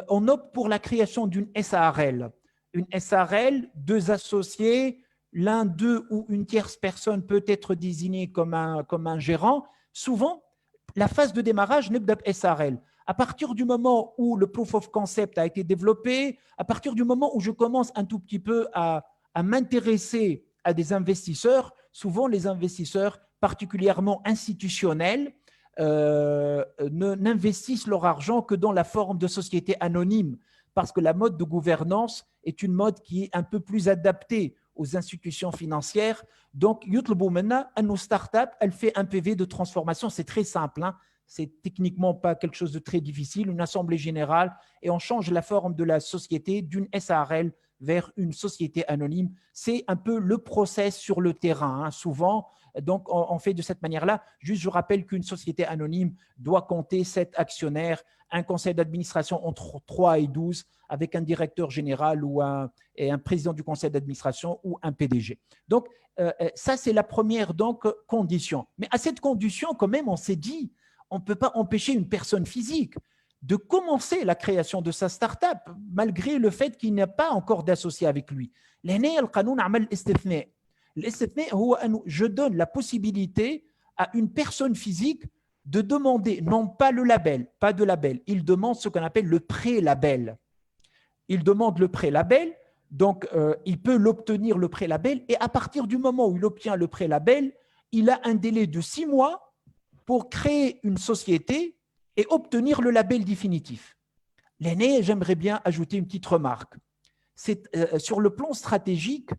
on opte pour la création d'une SARL. Une SARL, deux associés, l'un d'eux ou une tierce personne peut être désigné comme un gérant. Souvent, la phase de démarrage n'est pas SARL. À partir du moment où le proof of concept a été développé, à partir du moment où je commence un tout petit peu à m'intéresser à des investisseurs, souvent les investisseurs particulièrement institutionnels n'investissent leur argent que dans la forme de société anonyme, parce que la mode de gouvernance est une mode qui est un peu plus adaptée aux institutions financières. Donc, يطلبوا منا أنه start-up, elle fait un PV de transformation. C'est très simple, hein. C'est techniquement pas quelque chose de très difficile, une assemblée générale, et on change la forme de la société d'une SARL vers une société anonyme. C'est un peu le process sur le terrain, hein, souvent. Donc, on fait de cette manière-là. Juste, je rappelle qu'une société anonyme doit compter 7 actionnaires, un conseil d'administration entre 3 et 12, avec un directeur général et un président du conseil d'administration ou un PDG. Donc, ça, c'est la première condition. Mais à cette condition, quand même, on s'est dit, on ne peut pas empêcher une personne physique de commencer la création de sa start-up, malgré le fait qu'il n'y a pas encore d'associé avec lui. Je donne la possibilité à une personne physique de demander, non pas le label, pas de label, il demande ce qu'on appelle le pré-label. Il demande le pré-label, donc il peut l'obtenir le pré-label, et à partir du moment où il obtient le pré-label, il a un délai de 6 mois pour créer une société et obtenir le label définitif. L'aîné, j'aimerais bien ajouter une petite remarque. C'est sur le plan stratégique.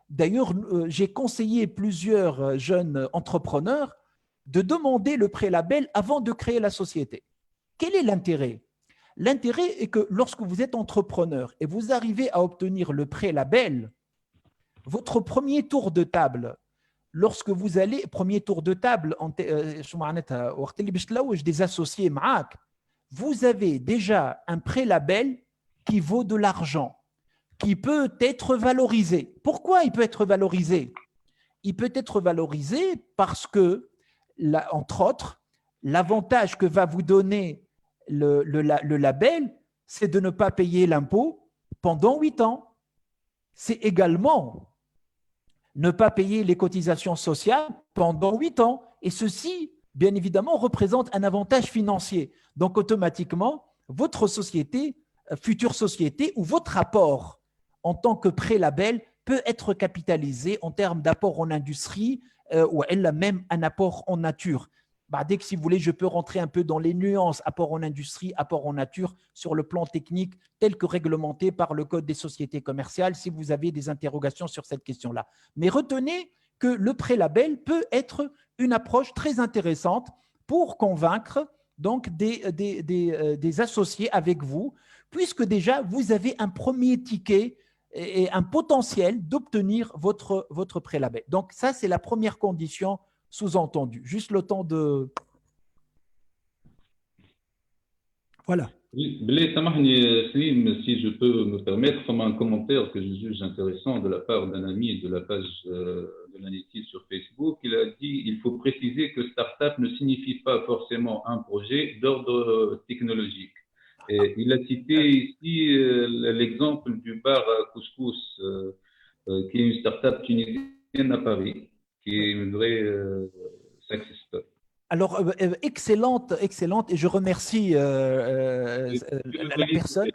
D'ailleurs, j'ai conseillé plusieurs jeunes entrepreneurs de demander le pré-label avant de créer la société. Quel est l'intérêt? L'intérêt est que lorsque vous êtes entrepreneur et vous arrivez à obtenir le pré-label, votre premier tour de table, lorsque vous allez, premier tour de table, des associés, vous avez déjà un pré-label qui vaut de l'argent, qui peut être valorisé. Pourquoi il peut être valorisé? Il peut être valorisé parce que, entre autres, l'avantage que va vous donner le label, c'est de ne pas payer l'impôt pendant 8 ans. C'est également ne pas payer les cotisations sociales pendant 8 ans. Et ceci, bien évidemment, représente un avantage financier. Donc, automatiquement, votre société, future société ou votre apport en tant que pré-label peut être capitalisé en termes d'apport en industrie ou elle a même un apport en nature. Dès que, si vous voulez, je peux rentrer un peu dans les nuances, apport en industrie, apport en nature, sur le plan technique, tel que réglementé par le Code des sociétés commerciales, si vous avez des interrogations sur cette question-là. Mais retenez que le pré-label peut être une approche très intéressante pour convaincre donc des associés avec vous, puisque déjà, vous avez un premier ticket et un potentiel d'obtenir votre pré-label. Donc, ça, c'est la première condition sous-entendu. Juste le temps de… Voilà. Oui, si je peux me permettre, comme un commentaire que je juge intéressant de la part d'un ami de la page de l'ANETI sur Facebook, il a dit il faut préciser que start-up ne signifie pas forcément un projet d'ordre technologique. Et il a cité ici l'exemple du bar Couscous, qui est une start-up tunisienne à Paris, qui est une vraie success story. Alors, excellente, et je remercie la personne.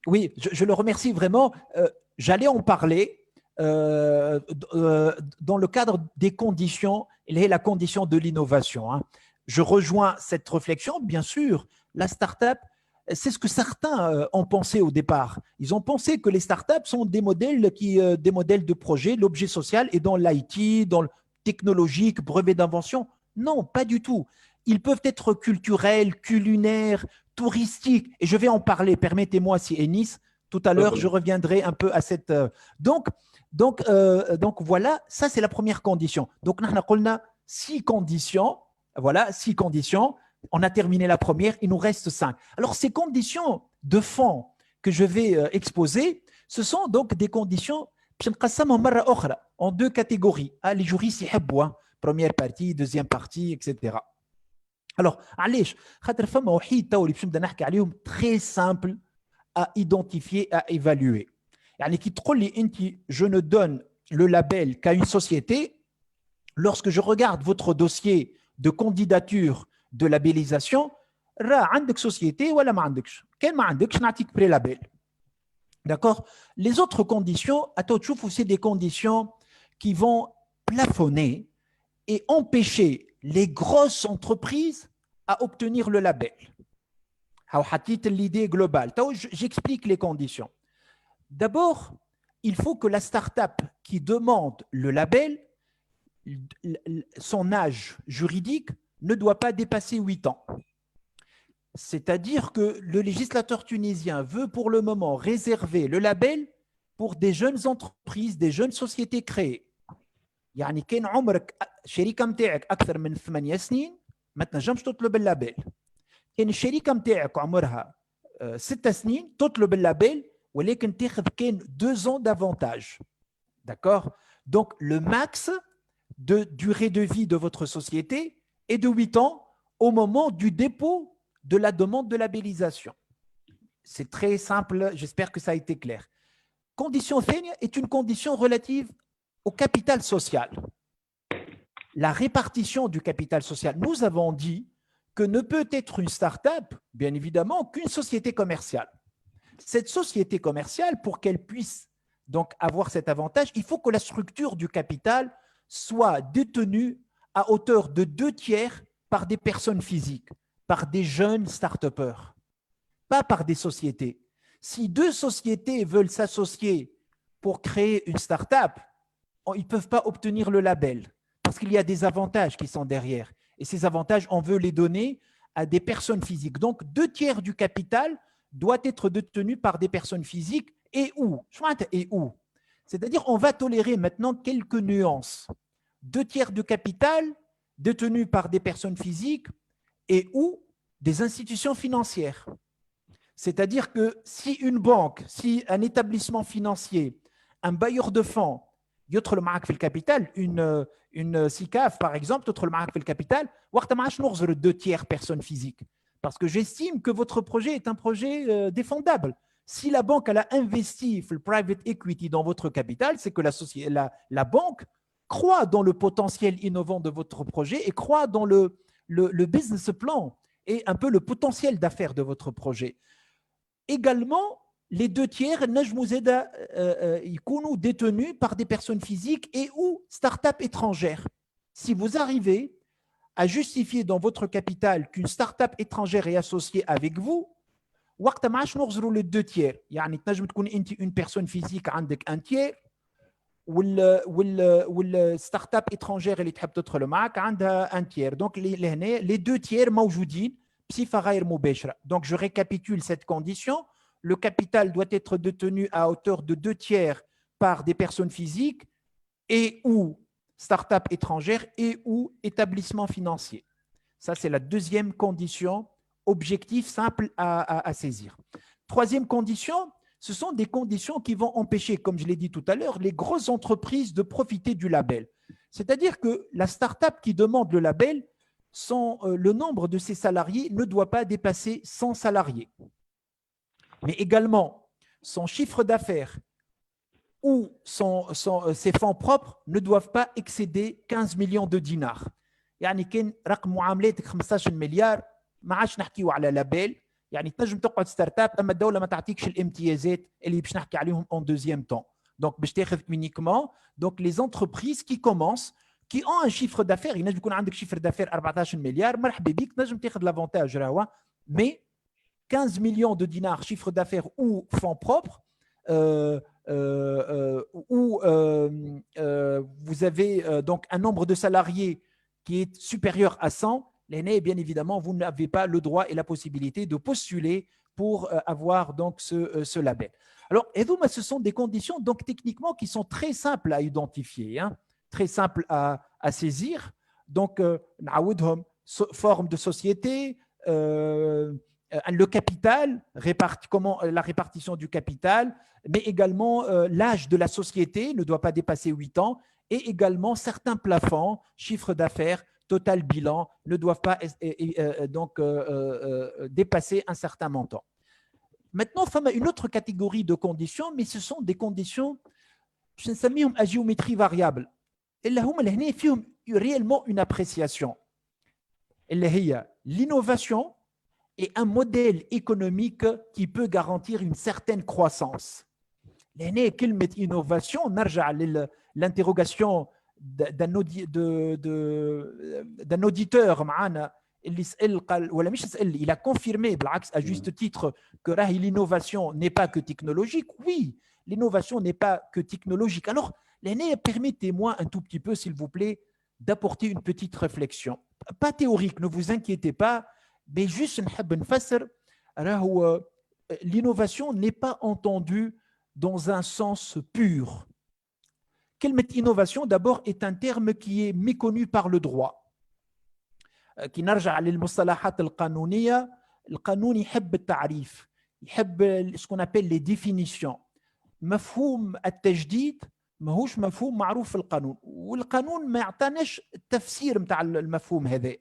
Oui, je le remercie vraiment. J'allais en parler dans le cadre des conditions, la condition de l'innovation. Hein. Je rejoins cette réflexion, bien sûr. La start-up, c'est ce que certains ont pensé au départ. Ils ont pensé que les startups sont des modèles de projet, l'objet social est dans l'IT, dans le technologique, brevet d'invention. Non, pas du tout. Ils peuvent être culturels, culinaires, touristiques. Et je vais en parler, permettez-moi, si Enis, Tout à l'heure, je reviendrai un peu à cette. Donc voilà, ça c'est la première condition. Donc, nous avons 6 conditions. Voilà, 6 conditions. On a terminé la première, il nous reste 5. Alors, ces conditions de fond que je vais exposer, ce sont donc des conditions en 2 catégories. Les juristes, ils aiment, première partie, deuxième partie, etc. Alors, علاش خاطر فما وحيد تو اللي باش نبدا نحكي عليهم très simple à identifier, à évaluer. يعني كي تقول لي انت je ne donne le label qu'à une société, lorsque je regarde votre dossier de candidature de labellisation, راه عندك société ولا ما عندكش. كان ما عندكش نعطيك pré-label. D'accord? Les autres conditions, à toi c'est des conditions qui vont plafonner et empêcher les grosses entreprises à obtenir le label. L'idée globale. J'explique les conditions. D'abord, il faut que la start-up qui demande le label, son âge juridique ne doit pas dépasser 8 ans. C'est-à-dire que le législateur tunisien veut pour le moment réserver le label pour des jeunes entreprises, des jeunes sociétés créées. يعني كان عمرك شركة متاعك أكثر من 8 سنين ما تنجمش تطلب اللابيل. كان الشركة متاعك عمرها 6 سنين تطلب اللابيل ولكن تاخذ كان 2 ans d'avantage. D'accord? Donc le max de durée de vie de votre société est de 8 ans au moment du dépôt de la demande de labellisation. C'est très simple, j'espère que ça a été clair. Condition ثانية est une condition relative au capital social. La répartition du capital social. Nous avons dit que ne peut être une start-up, bien évidemment, qu'une société commerciale. Cette société commerciale, pour qu'elle puisse donc avoir cet avantage, il faut que la structure du capital soit détenue à hauteur de 2/3 par des personnes physiques, par des jeunes start-upers, pas par des sociétés. Si 2 sociétés veulent s'associer pour créer une start-up, ils ne peuvent pas obtenir le label parce qu'il y a des avantages qui sont derrière. Et ces avantages, on veut les donner à des personnes physiques. Donc, 2/3 du capital doit être détenu par des personnes physiques et où? C'est-à-dire, on va tolérer maintenant quelques nuances. 2/3 du capital détenu par des personnes physiques et ou des institutions financières. C'est-à-dire que si une banque, si un établissement financier, un bailleur de fonds, يدخل معك في الكابيتال une SICAF par exemple تدخل معك في الكابيتال وقت ما عادش نغزر 2/3 personnes physiques parce que j'estime que votre projet est un projet défendable. Si la banque elle a investi le private equity dans votre capital, c'est que la banque croit dans le potentiel innovant de votre projet et croit dans le business plan et un peu le potentiel d'affaires de votre projet. Également, les 2/3 sont détenus par des personnes physiques et ou start-up étrangères. Si vous arrivez à justifier dans votre capital qu'une start-up étrangère est associée avec vous, وقت ما عادش نغزروا les 2/3. يعني تنجم تكون انت une personne physique عندك 1/3 والستارت-اب étrangère اللي تحب تدخل معك عندها 1/3. Donc les 2/3 موجودين بصفة غير مباشرة. Donc je récapitule cette condition. Le capital doit être détenu à hauteur de 2/3 par des personnes physiques et ou start-up étrangères et ou établissements financiers. Ça, c'est la deuxième condition, objectif simple à saisir. Troisième condition, ce sont des conditions qui vont empêcher, comme je l'ai dit tout à l'heure, les grosses entreprises de profiter du label. C'est-à-dire que la start-up qui demande le label, le nombre de ses salariés ne doit pas dépasser 100 salariés. Mais également, son chiffre d'affaires ou ses fonds propres ne doivent pas excéder 15 millions de dinars. يعني كان رقم معاملاتك 15 مليار ما عادش نحكيو على لابيل. يعني تنجم تقعد ستارت اب اما الدوله ما تعطيكش الامتيازات اللي باش نحكي عليهم en deuxième temps. Donc باش تاخذ uniquement donc les entreprises qui commencent qui ont un chiffre d'affaires. ينجم يكون عندك chiffre d'affaires 14 مليار مرحبا بك تنجم تاخذ l'avantage راهو. Mais 15 millions de dinars chiffre d'affaires ou fonds propres, où vous avez donc un nombre de salariés qui est supérieur à 100, bien évidemment, vous n'avez pas le droit et la possibilité de postuler pour avoir donc ce label. Alors, ce sont des conditions donc techniquement qui sont très simples à identifier, hein, très simples à saisir. Donc, forme de société, le capital, comment la répartition du capital, mais également l'âge de la société ne doit pas dépasser 8 ans, et également certains plafonds, chiffre d'affaires, total bilan, ne doivent pas dépasser un certain montant. Maintenant, il y a une autre catégorie de conditions, mais ce sont des conditions, je ne sais pas, à géométrie variable. Et là, il y a réellement une appréciation. L'innovation est un modèle économique qui peut garantir une certaine croissance. L'innovation, l'interrogation d'un auditeur, il a confirmé à juste titre que l'innovation n'est pas que technologique. Oui, l'innovation n'est pas que technologique. Alors, permettez-moi un tout petit peu, s'il vous plaît, d'apporter une petite réflexion. Pas théorique, ne vous inquiétez pas, mais juste l'innovation n'est pas entendue dans un sens pur. Innovation, d'abord, est un terme qui est méconnu par le droit. كي نرجع للمصطلحات القانونية، القانون يحب التعريف، يحب ce qu'on appelle les définitions. مفهوم التجديد ماهوش مفهوم معروف في القانون، والقانون ما يعطاناش التفسير نتاع المفهوم هذا.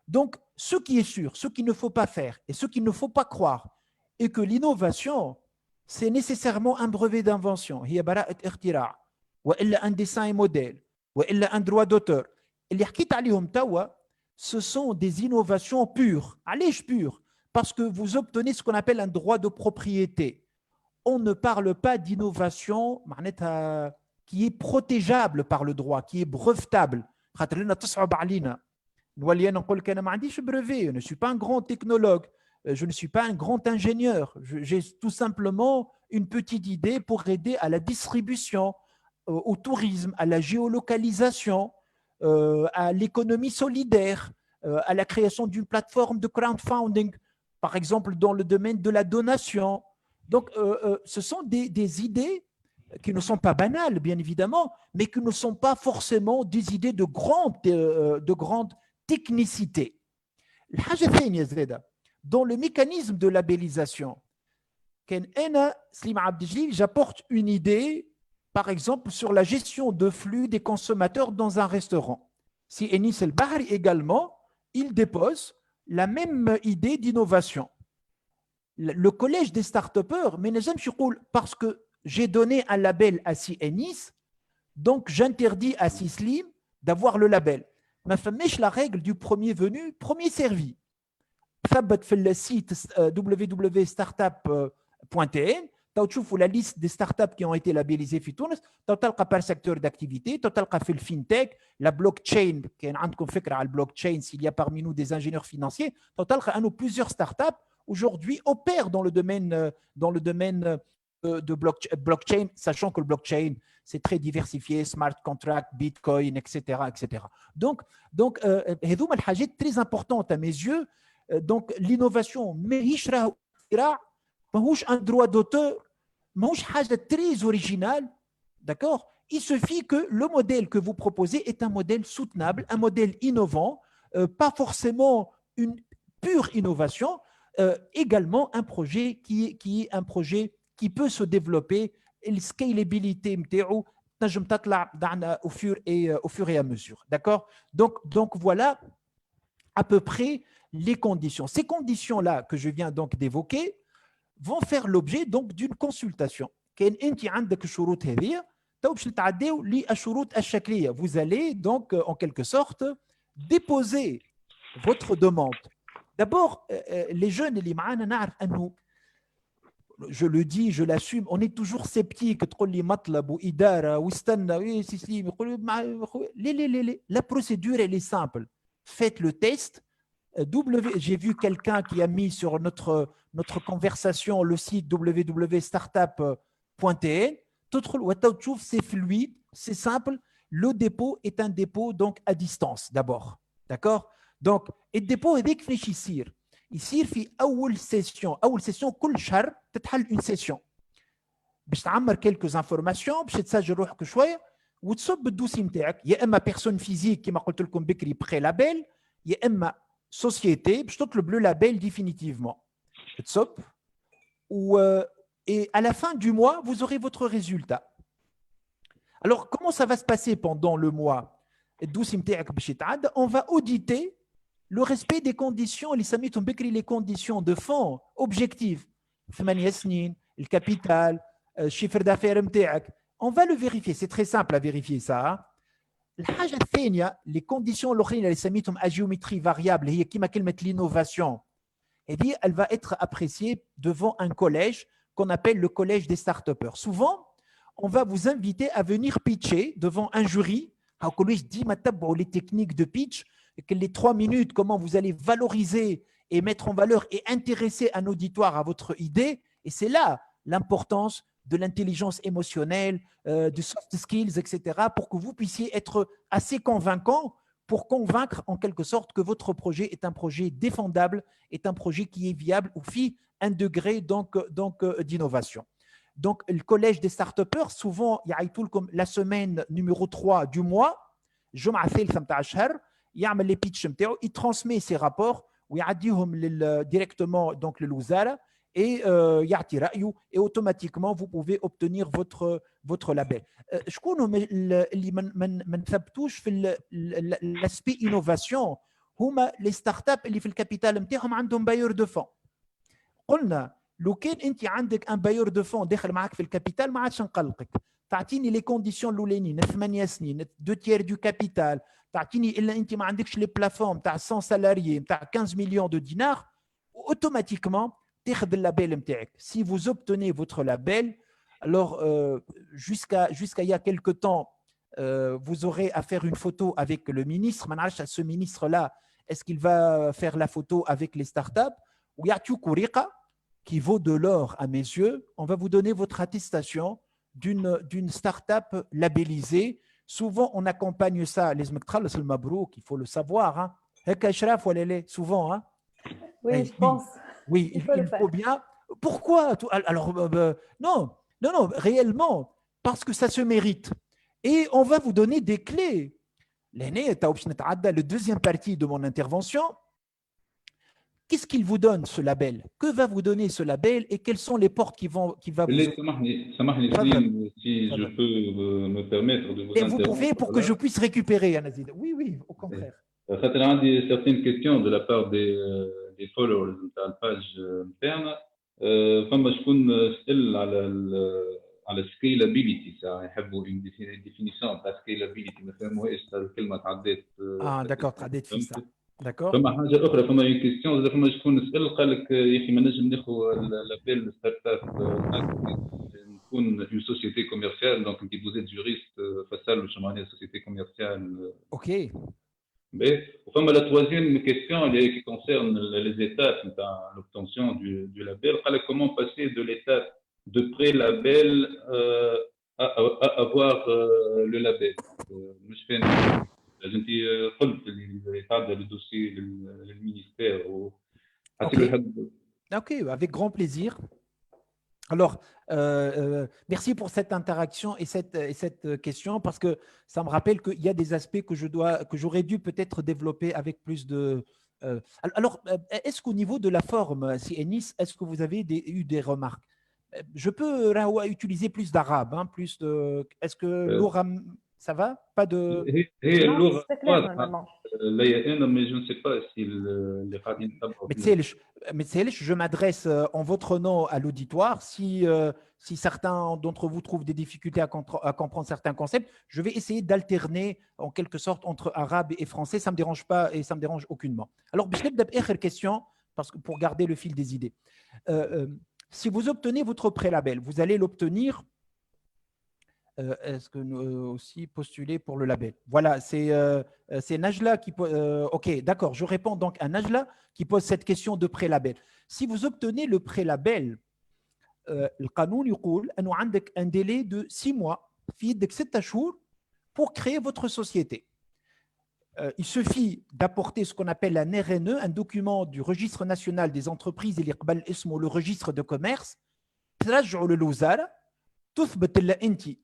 Donc, ce qui est sûr, ce qu'il ne faut pas faire et ce qu'il ne faut pas croire est que l'innovation, c'est nécessairement un brevet d'invention. هي براءة اختراع، وإلا un dessin et modèle، وإلا un droit d'auteur. اللي حكيت عليهم توا ce sont des innovations pures. Allez, pures, parce que vous obtenez ce qu'on appelle un droit de propriété. On ne parle pas d'innovation qui est protégeable par le droit, qui est brevetable. Je ne suis pas un grand technologue, je ne suis pas un grand ingénieur. J'ai tout simplement une petite idée pour aider à la distribution, au tourisme, à la géolocalisation, à l'économie solidaire, à la création d'une plateforme de crowdfunding, par exemple dans le domaine de la donation. Donc, ce sont des idées qui ne sont pas banales, bien évidemment, mais qui ne sont pas forcément des idées de grande technicité. Dans le mécanisme de labellisation, j'apporte une idée, par exemple, sur la gestion de flux des consommateurs dans un restaurant. Si Enis El Bahri également, il dépose la même idée d'innovation. Le collège des start-upers, parce que j'ai donné un label à Si Enis, donc j'interdis à Si Slim d'avoir le label. Ma famille, la règle du premier venu, premier servi. ثبت في le site www.startup.tn. Tu vois la liste des startups qui ont été labellisées في تونس، تلقى par secteur d'activité، تلقى في الفينتك، la blockchain، كاين عندكم فكرة على البلوكتشين s'il y a parmi nous des ingénieurs financiers، تلقى أنه plusieurs startups aujourd'hui opèrent dans le domaine de blockchain, sachant que le blockchain c'est très diversifié, smart contract, bitcoin, etc., etc. Donc هذوما الحاجات très importantes à mes yeux. Donc l'innovation ماهيش راهو اختراع، ماهوش un droit d'auteur، ماهوش حاجة très originale, d'accord? Il suffit que le modèle que vous proposez est un modèle soutenable, un modèle innovant, pas forcément une pure innovation, également un projet qui est un projet qui peut se développer, et la scalabilité نتاعو تنجم تطلع au fur et à mesure, d'accord? Donc voilà à peu près les conditions. Ces conditions-là que je viens donc d'évoquer vont faire l'objet donc d'une consultation. Vous allez donc en quelque sorte déposer votre demande. D'abord, les jeunes, je le dis, je l'assume, on est toujours sceptique. La procédure, elle est simple. Faites le test. J'ai vu quelqu'un qui a mis sur notre conversation le site www.startup.tn. C'est fluide, c'est simple. Le dépôt est un dépôt donc à distance d'abord. D'accord? Donc, le dépôt est défléchissir. يصير في اول سيسيون كل شهر تتحل اون سيسيون باش تعمر كيلكوز انفورماسيون باش تسجل روحك شويه وتصب الدوسي نتاعك يا اما بيرسون فيزيك كما قلت لكم بكري بخي لابيل يا اما سوسيتي باش تطلب لو لابيل ديفينيتيفمون تصب et à la fin du mois vous aurez votre résultat. Alors comment ça va se passer pendant le mois الدوسي نتاعك باش يتعدى on va auditer le respect des conditions اللي سميتهم بكري les conditions de fond objectives 8 سنين الكابيتال الشيفر دافير نتاعك on va le vérifier c'est très simple à vérifier ça. الحاجه الثانيه les conditions الاخرين اللي سميتهم à géométrie variable هي كيما كلمه l'innovation et bien elle va être appréciée devant un collège qu'on appelle le collège des start-upers. Souvent on va vous inviter à venir pitcher devant un jury. Le collège dit les techniques de pitch, que les 3 minutes, comment vous allez valoriser et mettre en valeur et intéresser un auditoire à votre idée. Et c'est là l'importance de l'intelligence émotionnelle, de soft skills, etc., pour que vous puissiez être assez convaincant pour convaincre en quelque sorte que votre projet est un projet défendable, est un projet qui est viable ou fit un degré donc d'innovation. Donc, le collège des start-upers, souvent, il y a la semaine numéro 3 du mois, il transmet ses rapports directement donc, le Louzara et automatiquement, vous pouvez obtenir votre label. شكون اللي ما نثبتوش في l'aspect innovation هما les startups اللي في الكابيتال نتاعهم عندهم بايور دو فون. قلنا لو كان انت عندك ان بايور دو فون داخل معك في الكابيتال ما عادش نقلقك تعطيني لي كونديسيون الاولانيين 8 سنين 2 تيير دو كابيتال تعطيني الا انت ما عندكش لي بلافون تاع 100 سالاريي تاع 15 مليون دو دينار اوتوماتيكمون تاخذ اللابيل نتاعك. Si vous obtenez votre label, alors jusqu'à il y a quelque temps vous aurez à faire une photo avec le ministre. ما نعرفش ce ministre là est-ce qu'il va faire la photo avec les startups ou يعطيوك ورقه qui vaut de l'or à mes yeux. On va vous donner votre attestation d'une start-up labellisée. Souvent, on accompagne ça, les mektrales, c'est le mabrouk, il faut le savoir. Hein. Souvent. Hein. Oui, je pense. Oui, il faut bien. Pourquoi? Alors, non, réellement, parce que ça se mérite. Et on va vous donner des clés. Le deuxième partie de mon intervention, qu'est-ce qu'il vous donne ce label? Que va vous donner ce label et quelles sont les portes qui va vous... Si je peux me permettre de vous... Et vous pouvez pour que je puisse récupérer, Anazid. Oui, au contraire. Il y a certaines questions de la part des followers de la page interne. فما شكون سأل على scalability يحبوا une définition تاع scalability ما فهموهاش الكلمة تعدات. d'accord, تعدات في ça. D'accord. فما حاجه اخرى فما اون كيستيون زاد فما شكون سال قال لك يا اخي ما نجم ناخذ لابيل ستارت اب نكون اون سوسيتي كوميرسيال دونك انت فوزيت جوريست فسالوا شنو معناها سوسيتي كوميرسيال. اوكي. وفما لا troisième question qui concerne les étapes نتاع l'obtention du label. قال لك comment passer de l'étape de pré-label à avoir le label. مش فاهم لازم قلت اللي يتعدى الدوسي للمينيستير Ok, avec grand plaisir. Alors, merci pour cette interaction et cette question parce que ça me rappelle qu'il y a des aspects que j'aurais dû peut-être développer avec plus de... alors, est-ce qu'au niveau de la forme, si Enis, est-ce que vous avez eu des remarques? Je peux utiliser plus d'arabe, hein, plus de... Est-ce que l'oram... Ça va? Pas de... mais je ne sais pas si les radines... Mais je m'adresse en votre nom à l'auditoire. Si certains d'entre vous trouvent des difficultés à comprendre certains concepts, je vais essayer d'alterner en quelque sorte entre arabe et français. Ça ne me dérange pas et ça ne me dérange aucunement. Alors, je vais d'abord question parce que pour garder le fil des idées. Si vous obtenez votre pré-label, vous allez l'obtenir... Est-ce que nous aussi postuler pour le label? Voilà, c'est Najla qui pose. Ok, d'accord. Je réponds donc à Najla qui pose cette question de pré-label. Si vous obtenez le pré-label, le canon يقول أنه عندك un délai de 6 mois, في يدك 6 شهور pour créer votre société. il suffit d'apporter ce qu'on appelle un RNE, un document du registre national des entreprises et le registre de commerce.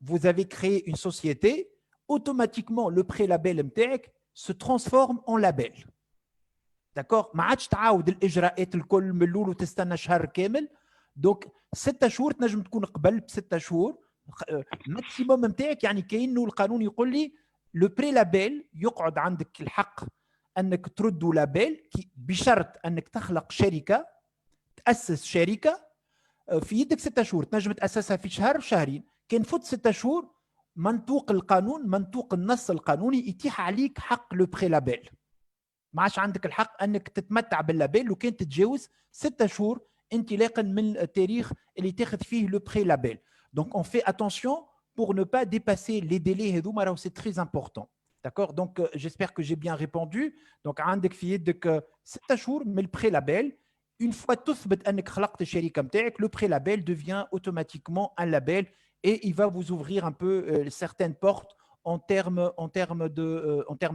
Vous avez créé une société, automatiquement le pré-label MTEC se transforme en label. D'accord. Donc 6 شهور تنجم تكون قبل ب6 شهور ماكسيموم نتاعك. يعني كأنه القانون يقول لي لو بري لابيل يقعد عندك الحق انك تردوا لابيل بشرط انك تخلق شركه، تاسس شركه في يدك 6 شهور. تنجم تاسسها في شهر شهرين. كان فوت 6 شهور منطوق القانون، منطوق النص القانوني يتيح عليك حق لو بري لابيل. ما عادش عندك الحق انك تتمتع باللابيل لو كان تتجاوز 6 شهور انطلاقا من التاريخ اللي تاخذ فيه لو بري لابيل. Donc on fait attention pour ne pas dépasser les délais. C'est très important. D'accord. Donc j'espère que j'ai bien répondu. Donc عندك في يدك 6 شهور من البري لابيل. Une fois تثبت انك خلقت الشركه نتاعك، le pré label devient automatiquement un label et il va vous ouvrir un peu certaines portes en termes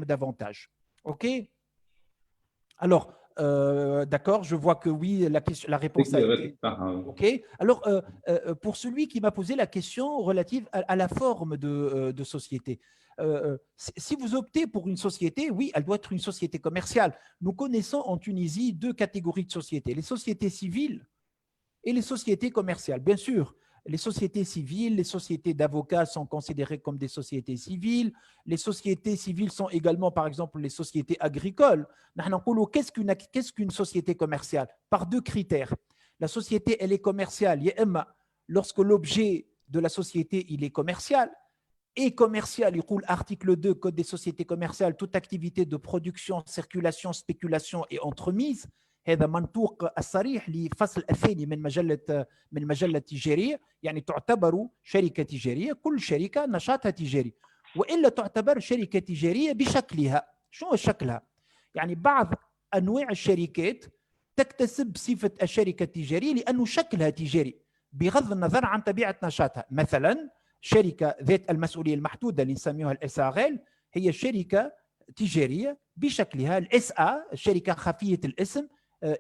d'avantages. OK. Alors, d'accord, je vois que oui, la réponse a été… OK. Alors, pour celui qui m'a posé la question relative à la forme de société, si vous optez pour une société, oui, elle doit être une société commerciale. Nous connaissons en Tunisie 2 catégories de sociétés, les sociétés civiles et les sociétés commerciales. Bien sûr, les sociétés civiles, les sociétés d'avocats sont considérées comme des sociétés civiles. Les sociétés civiles sont également, par exemple, les sociétés agricoles. Qu'est-ce qu'une société commerciale? Par 2 critères. La société, elle est commerciale lorsque l'objet de la société, il est commercial. Et commercial, il roule article 2, Code des sociétés commerciales, toute activité de production, circulation, spéculation et entremise. هذا منطوق الصريح لفصل الثاني من المجلة التجارية. يعني تعتبر شركة تجارية كل شركة نشاطها تجاري، وإلا تعتبر شركة تجارية بشكلها. شنو شكلها؟ يعني بعض أنواع الشركات تكتسب صفة الشركة التجارية لأنه شكلها تجاري بغض النظر عن طبيعة نشاطها. مثلا شركة ذات المسؤولية المحدودة اللي نسميها الSARL هي شركة تجارية بشكلها. الSA الشركة خفية الاسم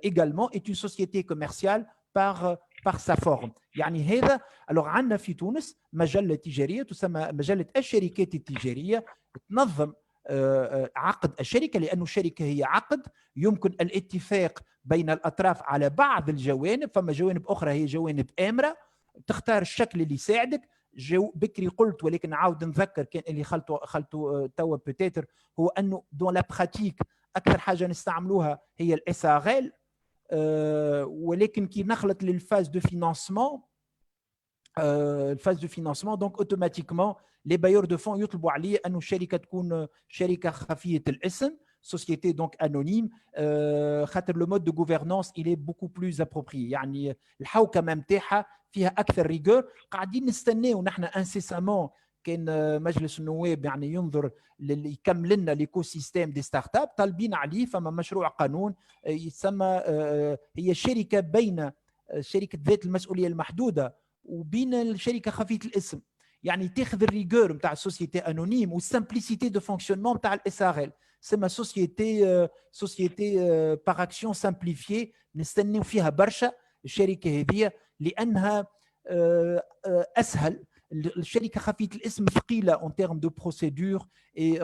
également est une société commerciale par sa forme. يعني هذا alors عندنا في تونس مجلة تجارية تسمى مجلة الشركات التجارية تنظم عقد الشركة، لأن الشركة هي عقد يمكن الاتفاق بين الأطراف على بعض الجوانب. فما جوانب أخرى هي جوانب آمرة، تختار الشكل اللي يساعدك. بكري قلت ولكن نعاود نذكر كان اللي خلطوا توا بوتيتر هو انه دون لا براتيك اكثر حاجه نستعملوها هي الSARL، ولكن كي نخلط للفاز دو فينانسمون دونك اوتوماتيكمون لي بايور دو فون يطلبوا عليه انه الشركه تكون شركه خفيه الاسم، société donc anonyme. خاطر le mode de gouvernance il est beaucoup plus approprié. يعني الحوكمه نتاعها فيها اكثر ريغور. قاعدين نستناو نحن انسيسامون كان مجلس النواب يعني ينظر يكمل لنا ليكو سيستيم دي ستارت اب طالبين عليه. فما مشروع قانون يسمى هي شركه بين شركه ذات المسؤوليه المحدوده وبين الشركه خفيه الاسم، يعني تاخذ الريغور نتاع السوسيتي انونيم والسامبليسيتي دو فونكسيونمون نتاع الSARL. سما société par action simplifiée نستناو فيها برشا الشركه هذه لانها اسهل. الشركه خفيه الاسم ثقيله en termes de procédure et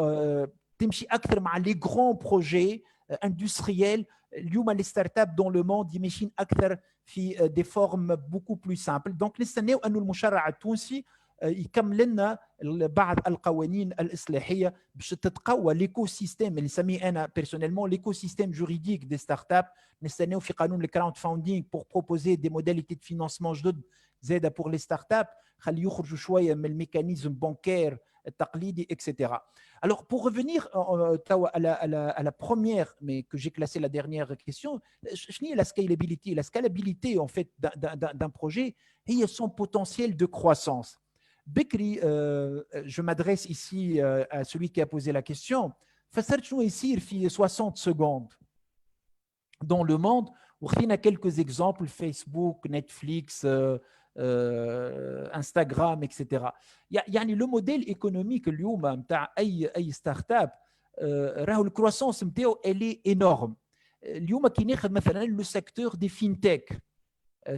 تمشي اكثر مع لي grands projets industriels. اليوم لي ستارت اب دون لو موند يمشين اكثر في دي فورم بوكو بلو سامبل. دونك نستناو انه المشرع التونسي يكمل لنا بعض القوانين الاصلاحيه باش تتقوى ليكو سيستيم اللي نسميه انا بيرسونيلمون ليكو سيستيم جوريديك دي ستارت اب. نستناو في قانون الكراود فاوندينغ بور بروبوزي دي موداليتي دو فينانسمون جدد زاده بور لي ستارت اب، خلي يخرجوا شويه من الميكانيزم بانكير التقليدي etc. Alors pour revenir à la première mais que j'ai classé la dernière question, شنو هي la scalability? La scalabilité en fait d'un projet هي son potentiel de croissance. Bekri, je m'adresse ici à celui qui a posé la question. فسرت شنو يصير في 60 secondes dans le monde. وخذينا quelques exemples Facebook, Netflix, Instagram etc. يعني le modèle économique اليوم نتاع اي ستارت اب راهو الكرواسونس نتاعو elle est énorme. اليوم كي ناخذ مثلا le secteur des fintech,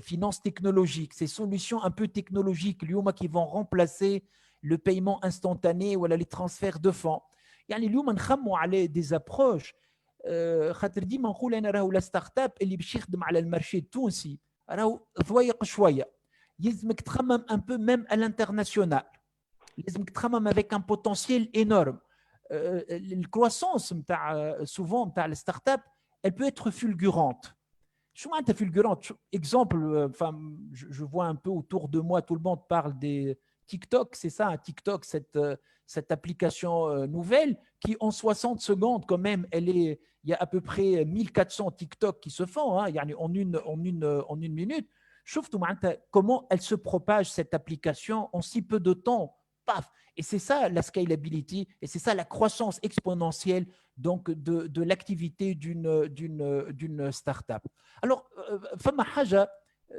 finance technologique, ces solutions un peu technologiques اليوم qui vont remplacer le paiement instantané ou les transferts de fonds. يعني اليوم نخموا على des approches خاطر ديما نقول انا راهو لا ستارت اب اللي باش يخدم على المارشي التونسي راهو ضويق شويه. يلزمك تخمم un peu même à l'international. لازمك تخمم avec un potentiel énorme. الكرواسونس نتاع souvent نتاع الستارت اب elle peut être fulgurante. شو معناتها fulgurante? Exemple, enfin, je vois un peu autour de moi, tout le monde parle des TikTok, c'est ça, TikTok, cette application nouvelle qui en 60 secondes quand même, il y a à peu près 1400 TikTok qui se font, hein, en une minute. شفتوا معناتها comment elle se propage cette application en si peu de temps. Paf. Et c'est ça la scalability, et c'est ça la croissance exponentielle donc de l'activité d'une start-up. Alors, فما حاجة,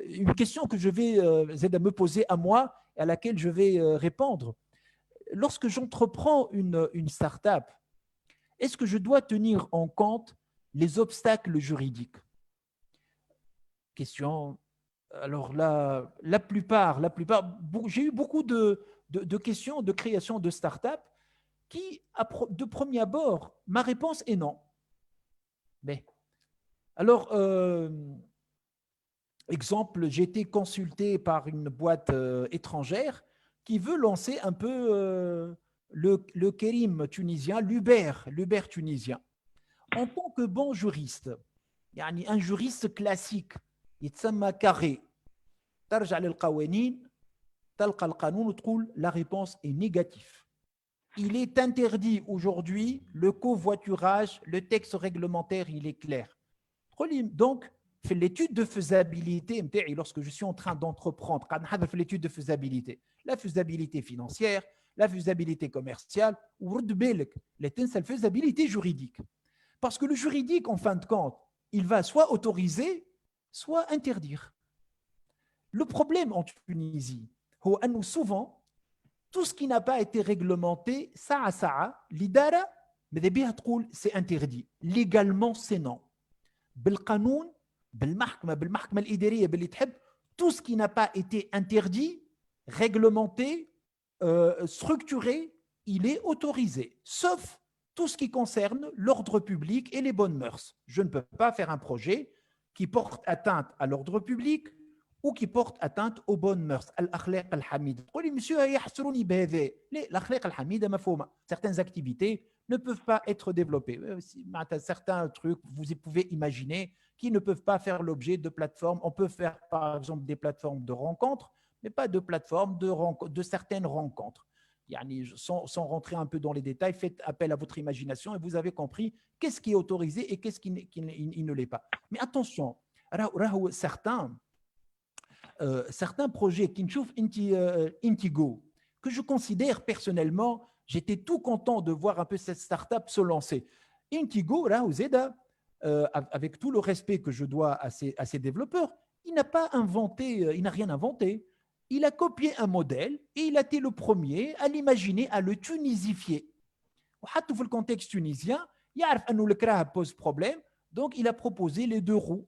une question que je vais me poser à moi et à laquelle je vais répondre. Lorsque j'entreprends une start-up, est-ce que je dois tenir en compte les obstacles juridiques? Question. Alors là, la plupart, j'ai eu beaucoup de questions de création de start-up qui, de premier abord, ma réponse est non. Mais, alors, exemple, j'ai été consulté par une boîte étrangère qui veut lancer un peu le Kérim tunisien, l'Uber tunisien. En tant que bon juriste, un juriste classique, يتسمى carré, ترجع للقوانين تلقى القانون وتقول la réponse est négative. Il est interdit aujourd'hui le covoiturage, le texte réglementaire, il est clair. Donc, fait l'étude de faisabilité, lorsque je suis en train d'entreprendre, l'étude de faisabilité, la faisabilité financière, la faisabilité commerciale, ou la faisabilité juridique. Parce que le juridique, en fin de compte, il va soit autoriser, soit interdire. Le problème en Tunisie, souvent, tout ce qui n'a pas été réglementé, l'idara, c'est interdit. Légalement, c'est non. بالقانون بالمحكمة الإدارية باللي تحب, tout ce qui n'a pas été interdit, réglementé, structuré, il est autorisé, sauf tout ce qui concerne l'ordre public et les bonnes mœurs. Je ne peux pas faire un projet qui porte atteinte à l'ordre public ou qui porte atteinte aux bonnes mœurs. Al-akhlaq al-hamida. Monsieur, l'akhlaq al-hamida mafhouma. Certaines activités ne peuvent pas être développées. Certains trucs, vous pouvez imaginer, qui ne peuvent pas faire l'objet de plateformes. On peut faire, par exemple, des plateformes de rencontres, mais pas de plateformes de certaines rencontres. Sans rentrer un peu dans les détails, faites appel à votre imagination et vous avez compris qu'est-ce qui est autorisé et qu'est-ce qui ne l'est pas. Mais attention, certains projets Intigo, que je considère personnellement, j'étais tout content de voir un peu cette start-up se lancer. Intigo, avec tout le respect que je dois à ces développeurs, il n'a pas inventé, il n'a rien inventé. Il a copié un modèle et il a été le premier à l'imaginer, à le tunisifier. Dans le contexte tunisien, il sait que le CRA pose problème, donc il a proposé les deux roues.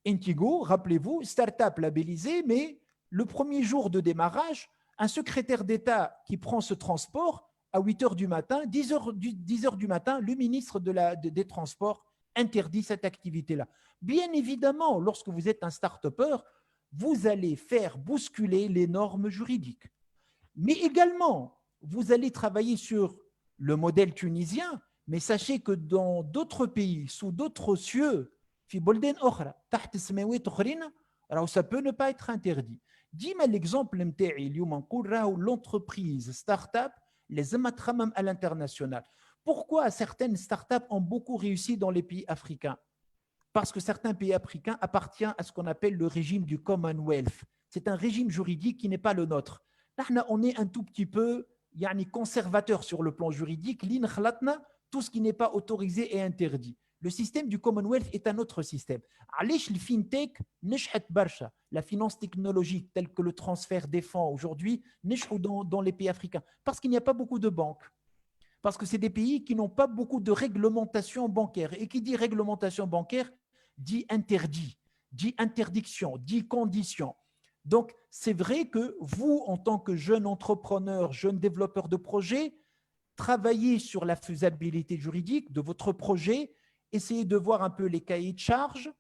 Intigo, rappelez-vous, start-up labellisée, mais le premier jour de démarrage, un secrétaire d'État qui prend ce transport à 8h du matin, 10h du matin, le ministre des Transports interdit cette activité-là. Bien évidemment, lorsque vous êtes un start-upper, vous allez faire bousculer les normes juridiques. Mais également, vous allez travailler sur le modèle tunisien, mais sachez que dans d'autres pays, sous d'autres cieux, ça peut ne pas être interdit. Dis-moi l'exemple, l'entreprise start-up, les amatramam à l'international. Pourquoi certaines start-up ont beaucoup réussi dans les pays africains? Parce que certains pays africains appartiennent à ce qu'on appelle le régime du Commonwealth. C'est un régime juridique qui n'est pas le nôtre. On est un tout petit peu conservateur sur le plan juridique. Tout ce qui n'est pas autorisé est interdit. Le système du Commonwealth est un autre système. La finance technologique telle que le transfert des fonds aujourd'hui, dans les pays africains. Parce qu'il n'y a pas beaucoup de banques. parce que c'est des pays qui n'ont pas beaucoup de réglementation bancaire. Et qui dit réglementation bancaire dit interdit, dit interdiction, dit condition. Donc, c'est vrai que vous, en tant que jeune entrepreneur, jeune développeur de projet, travaillez sur la faisabilité juridique de votre projet, essayez de voir un peu les cahiers de charges,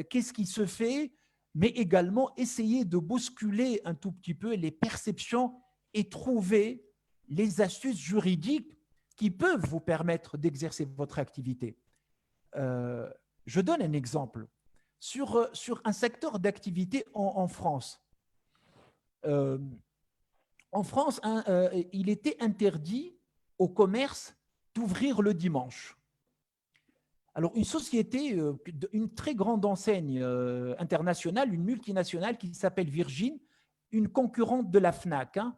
qu'est-ce qui se fait, mais également essayez de bousculer un tout petit peu les perceptions et trouver les astuces juridiques qui peuvent vous permettre d'exercer votre activité. Je donne un exemple. Sur un secteur d'activité en France, il était interdit au commerce d'ouvrir le dimanche. Alors, une société, une très grande enseigne internationale, une multinationale qui s'appelle Virgin, une concurrente de la FNAC, hein,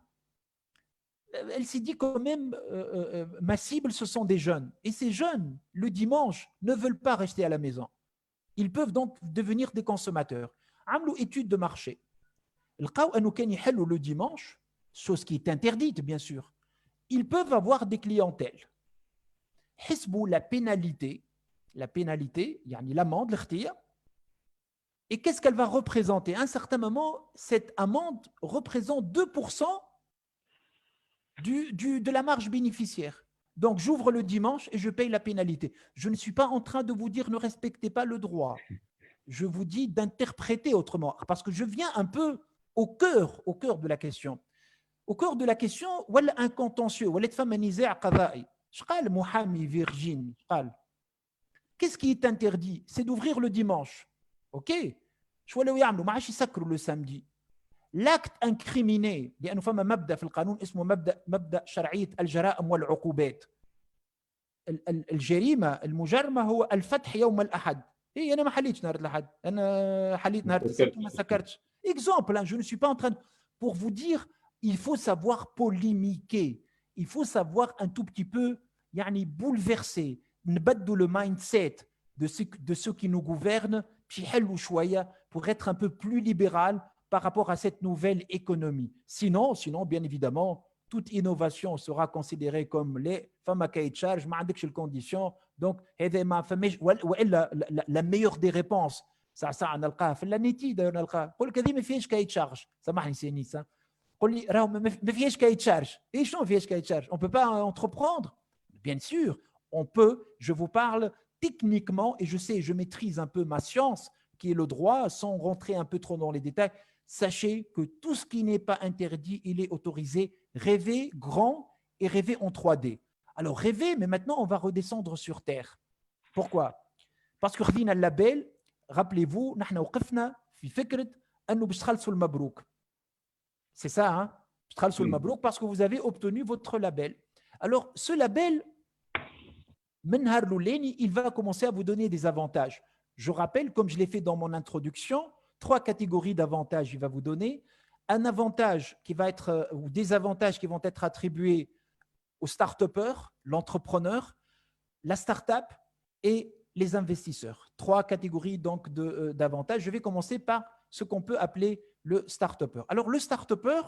elle s'est dit quand même, ma cible, ce sont des jeunes. Et ces jeunes, le dimanche, ne veulent pas rester à la maison. Ils peuvent donc devenir des consommateurs. Amlou étude de marché. Le dimanche, chose qui est interdite, bien sûr, ils peuvent avoir des clientèles. La pénalité, yani l'amende, et qu'est-ce qu'elle va représenter? À un certain moment, cette amende représente 2% de la marge bénéficiaire. Donc, j'ouvre le dimanche et je paye la pénalité. Je ne suis pas en train de vous dire ne respectez pas le droit. Je vous dis d'interpréter autrement, parce que je viens un peu au cœur de la question. Au cœur de la question, voilà un contentieux, voilà Virgin. Qu'est-ce qui est interdit? C'est d'ouvrir le dimanche. OK? Le samedi. L'acte incriminé, لأنه فما مبدأ في القانون اسمه مبدأ شرعية الجرائم والعقوبات. الجريمة المجرمة هو الفتح يوم الأحد. إيه أنا ما حليتش نهار الأحد، أنا حليت نهار السبت وما سكرتش. Exemple, je ne suis pas en train de... Pour vous dire, il faut savoir polémiquer. Il faut savoir un tout petit peu bouleverser, nbadou le mindset de ceux qui nous gouvernent pour être un peu plus libéral par rapport à cette nouvelle économie. Sinon, bien évidemment, toute innovation sera considérée comme les femmes à cahier de charge, mais avec les conditions. Donc, la meilleure des réponses, ça on a le cas. La nitide, on a le cas. قول كذي ما فيهاش cahier de charge. سامحني سيني ça. قول لي راهو ما فيهاش cahier de charge. Et شنو ما فيهاش cahier de charge? On peut pas entreprendre. Bien sûr, on peut. Je vous parle techniquement et je sais, je maîtrise un peu ma science, qui est le droit, sans rentrer un peu trop dans les détails. Sachez que tout ce qui n'est pas interdit, il est autorisé. Rêvez grand et rêvez en 3D. Alors rêvez, mais maintenant on va redescendre sur terre. Pourquoi? Parce que خذينا اللابel, rappelez-vous, نحن وقفنا في فكرة أنه باش تخلصوا المبروك. C'est ça, hein? باش تخلصوا المبروك parce que vous avez obtenu votre label. Alors ce label, من نهار الأولاني, il va commencer à vous donner des avantages. Je rappelle, comme je l'ai fait dans mon introduction, 3 catégories d'avantages il va vous donner. Un avantage qui va être, ou des avantages qui vont être attribués au start-upper, l'entrepreneur, la start-up et les investisseurs. 3 catégories donc d'avantages. Je vais commencer par ce qu'on peut appeler le start-upper. Alors le start-upper,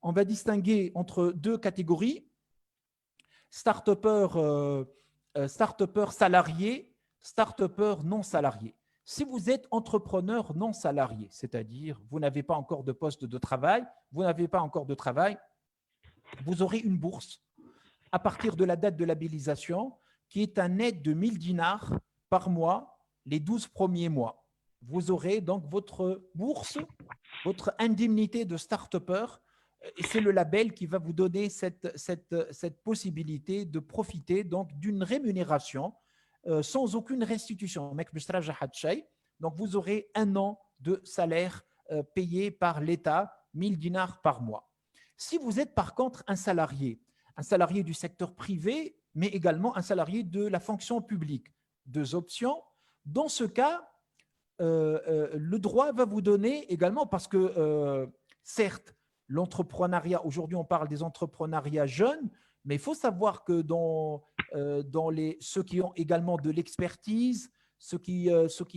on va distinguer entre 2 catégories. Start-upper salarié, start-upper non salarié. Si vous êtes entrepreneur non salarié, c'est-à-dire vous n'avez pas encore de poste de travail, vous aurez une bourse à partir de la date de labellisation qui est un aide de 1000 dinars par mois les 12 premiers mois. Vous aurez donc votre bourse, votre indemnité de start-upper, et c'est le label qui va vous donner cette possibilité de profiter donc d'une rémunération sans aucune restitution. Donc, vous aurez 1 an de salaire payé par l'État, 1000 dinars par mois. Si vous êtes par contre un salarié du secteur privé, mais également un salarié de la fonction publique, 2 options. Dans ce cas, le droit va vous donner également, parce que certes, l'entrepreneuriat, aujourd'hui on parle des entrepreneuriats jeunes, mais il faut savoir que dans ceux qui ont également de l'expertise, ceux qui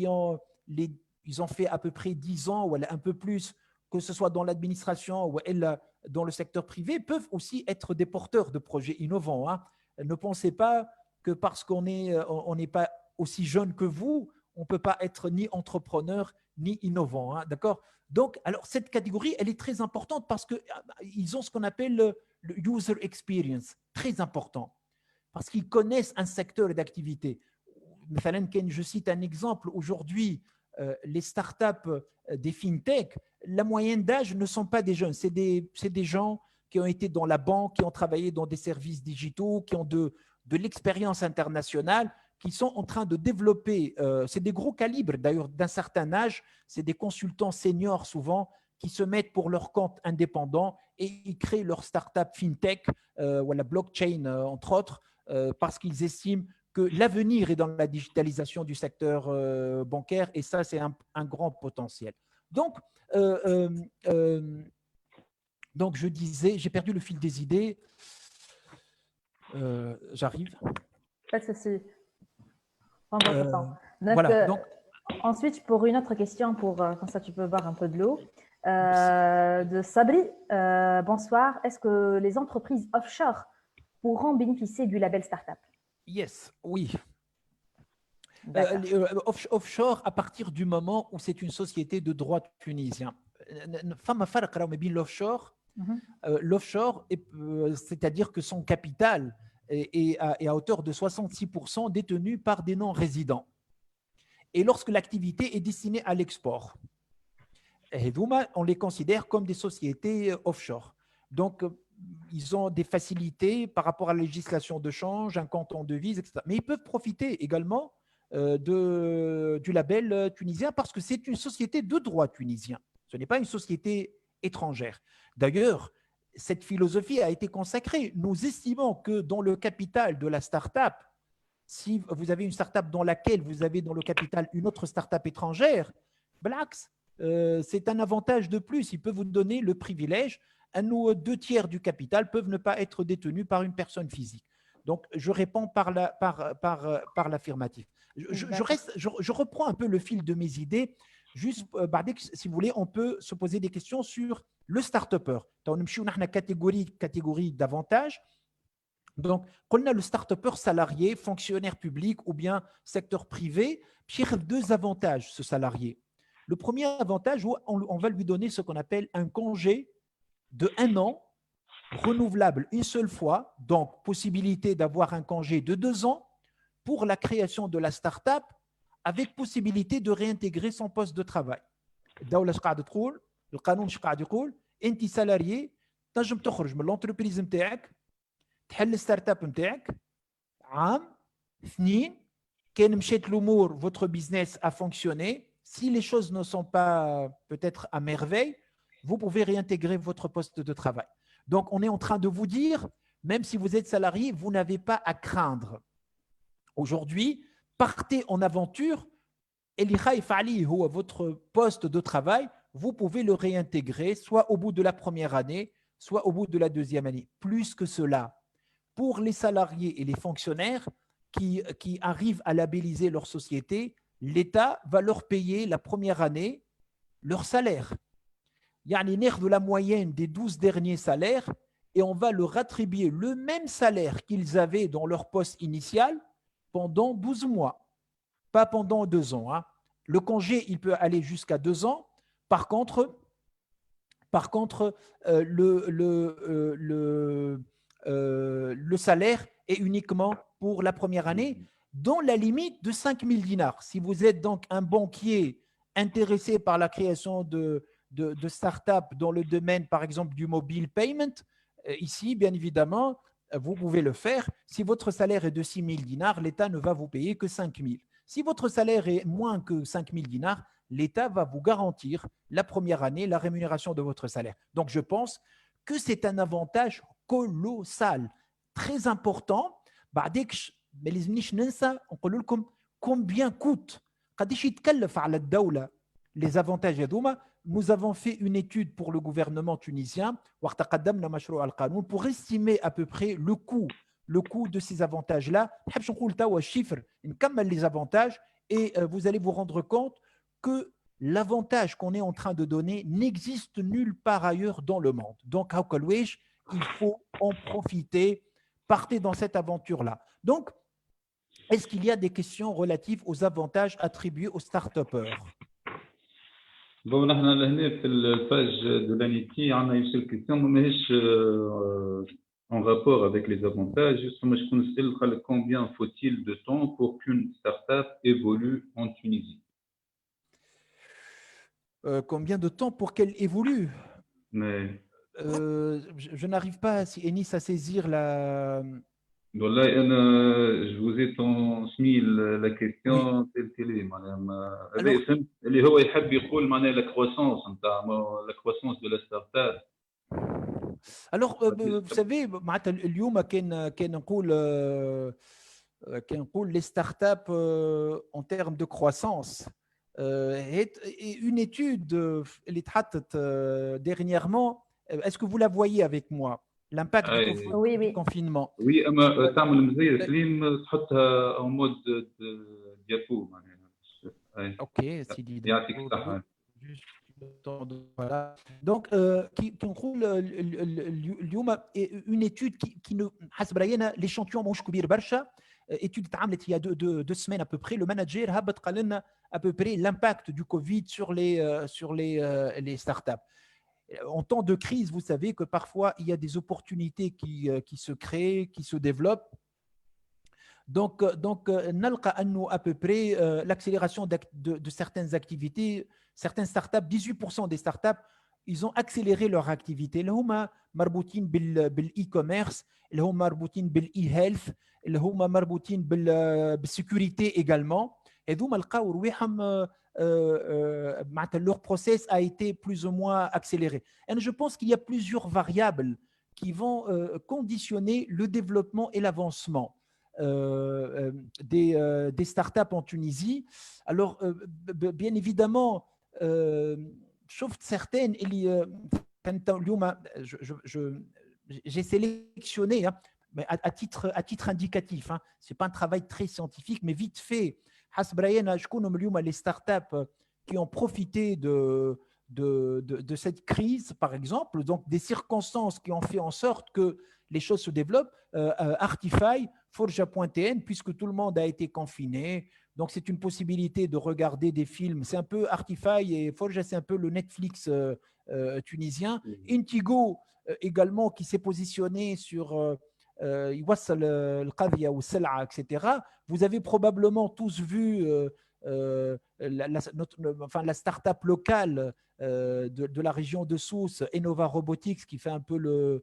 ont ils ont fait à peu près 10 ans ou un peu plus, que ce soit dans l'administration ou dans le secteur privé, peuvent aussi être des porteurs de projets innovants. Hein. Ne pensez pas que parce qu'on n'est pas aussi jeune que vous, on ne peut pas être ni entrepreneur ni innovant. Hein, d'accord? Donc, alors, cette catégorie, elle est très importante parce qu'ils ont ce qu'on appelle le user experience, très important, parce qu'ils connaissent un secteur d'activité. Je cite un exemple. Aujourd'hui, les startups des fintech, la moyenne d'âge ne sont pas des jeunes, c'est des gens qui ont été dans la banque, qui ont travaillé dans des services digitaux, qui ont de l'expérience internationale, qui sont en train de développer, c'est des gros calibres d'ailleurs d'un certain âge, c'est des consultants seniors souvent qui se mettent pour leur compte indépendant et ils créent leur start-up fintech ou la blockchain entre autres parce qu'ils estiment que l'avenir est dans la digitalisation du secteur bancaire et ça c'est un grand potentiel. Donc, donc je disais, j'ai perdu le fil des idées. J'arrive. Pas de souci. Voilà. Donc, ensuite, pour une autre question, comme ça tu peux boire un peu de l'eau, de Sabri. Bonsoir. Est-ce que les entreprises offshore pourront bénéficier du label Startup? Yes, oui. Offshore, à partir du moment où c'est une société de droit tunisien. L'offshore, l'offshore, c'est-à-dire que son capital est à hauteur de 66% détenu par des non-résidents. Et lorsque l'activité est destinée à l'export, on les considère comme des sociétés offshore. Donc, ils ont des facilités par rapport à la législation de change, un compte en devise, etc. Mais ils peuvent profiter également du label tunisien parce que c'est une société de droit tunisien. Ce n'est pas une société étrangère. D'ailleurs, cette philosophie a été consacrée. Nous estimons que dans le capital de la start-up, si vous avez une start-up dans laquelle vous avez dans le capital une autre start-up étrangère, Blax, c'est un avantage de plus. Il peut vous donner le privilège. Nous, 2/3 du capital peuvent ne pas être détenus par une personne physique. Donc, je réponds par l'affirmatif. Je reprends un peu le fil de mes idées. Juste, si vous voulez, on peut se poser des questions sur le start-upper. On a catégorie d'avantages. Donc, on a le start-upper salarié, fonctionnaire public ou bien secteur privé. Il y a 2 avantages, ce salarié. Le premier avantage, on va lui donner ce qu'on appelle un congé de 1 an, renouvelable une seule fois, donc possibilité d'avoir un congé de 2 ans pour la création de la start-up avec possibilité de réintégrer son poste de travail. الدولة اش قاعده تقول القانون اش قاعد يقول انت سالاريي تنجم تخرج من لونتربريز نتاعك تحل ستارت اب نتاعك عام 2 كان مشات الامور votre business a fonctionné si les choses ne sont pas peut-être à merveille vous pouvez réintégrer votre poste de travail. Donc on est en train de vous dire même si vous êtes salarié vous n'avez pas à craindre. Aujourd'hui, partez en aventure et votre poste de travail, vous pouvez le réintégrer soit au bout de la première année, soit au bout de la deuxième année. Plus que cela, pour les salariés et les fonctionnaires qui arrivent à labelliser leur société, l'État va leur payer la première année leur salaire. Il y a un nerf de la moyenne des 12 derniers salaires et on va leur attribuer le même salaire qu'ils avaient dans leur poste initial pendant 12 mois. Pas pendant 2 ans. Hein. Le congé, il peut aller jusqu'à 2 ans. Par contre, le salaire est uniquement pour la première année dans la limite de 5 000 dinars. Si vous êtes donc un banquier intéressé par la création de start-up dans le domaine, par exemple, du mobile payment, ici, bien évidemment, vous pouvez le faire. Si votre salaire est de 6 000 dinars, l'État ne va vous payer que 5 000. Si votre salaire est moins que 5 000 dinars, l'État va vous garantir la première année la rémunération de votre salaire. Donc, je pense que c'est un avantage colossal, très important. Combien coûte les avantages هذوما. Nous avons fait une étude pour le gouvernement tunisien pour estimer à peu près le coût de ces avantages-là. Les avantages et vous allez vous rendre compte que l'avantage qu'on est en train de donner n'existe nulle part ailleurs dans le monde. Donc, il faut en profiter partez dans cette aventure-là. Donc, est-ce qu'il y a des questions relatives aux avantages attribués aux start-upers? Bon, نحن لهنا في الباج de l'Anity عندنا une seule question ما ماهيش en rapport avec les avantages. Justement, je connais combien faut-il de temps pour qu'une start-up évolue en Tunisie? Combien de temps pour qu'elle évolue? Mais Je n'arrive pas, si Enis, à saisir la… والله أنا je vous ai transmis la question telle qu'elle est معناها ما Alors, هذا فهمت اللي هو يحب يقول معناها la croissance نتاع la croissance de la start-up. alors vous savez, معناتها اليوم كان نقول les startups en termes de croissance. Une étude اللي اتحطت dernièrement, est-ce que vous la voyez avec moi? L'impact du confinement. Oui, أما تعمل مزية سليم تحطها en mode diapo معناها. Ok, Sidi. يعطيك الصحة. Voilà. Donc, qui نقول اليوم une étude qui حسب رأينا l'échantillon ماهوش كبير برشا. Étude اتعملت il y a deux semaines à peu près. Le manager هبط قال لنا à peu près l'impact du Covid sur les startups. En temps de crise, vous savez que parfois il y a des opportunités qui se créent, qui se développent. Donc نلقى أنه à peu près l'accélération de certaines activités, certaines startups, 18% des startups, ils ont accéléré leur activité. اللي هما مربوطين بالe-commerce, اللي هما مربوطين بالe-health, اللي هما مربوطين بالsécurité également. Et donc لقاو رواحهم leur process a été plus ou moins accéléré. Et je pense qu'il y a plusieurs variables qui vont conditionner le développement et l'avancement des startups en Tunisie. Alors, bien évidemment, sauf certaines, j'ai sélectionné, hein, mais à titre indicatif, hein, ce n'est pas un travail très scientifique, mais vite fait, les startups qui ont profité de cette crise, par exemple, donc des circonstances qui ont fait en sorte que les choses se développent, Artify, Forja.tn, puisque tout le monde a été confiné, donc c'est une possibilité de regarder des films. C'est un peu Artify et Forja, c'est un peu le Netflix tunisien. Intigo également qui s'est positionné sur etc. Vous avez probablement tous vu la start-up locale de la région de Sousse, Enova Robotics, qui fait un peu le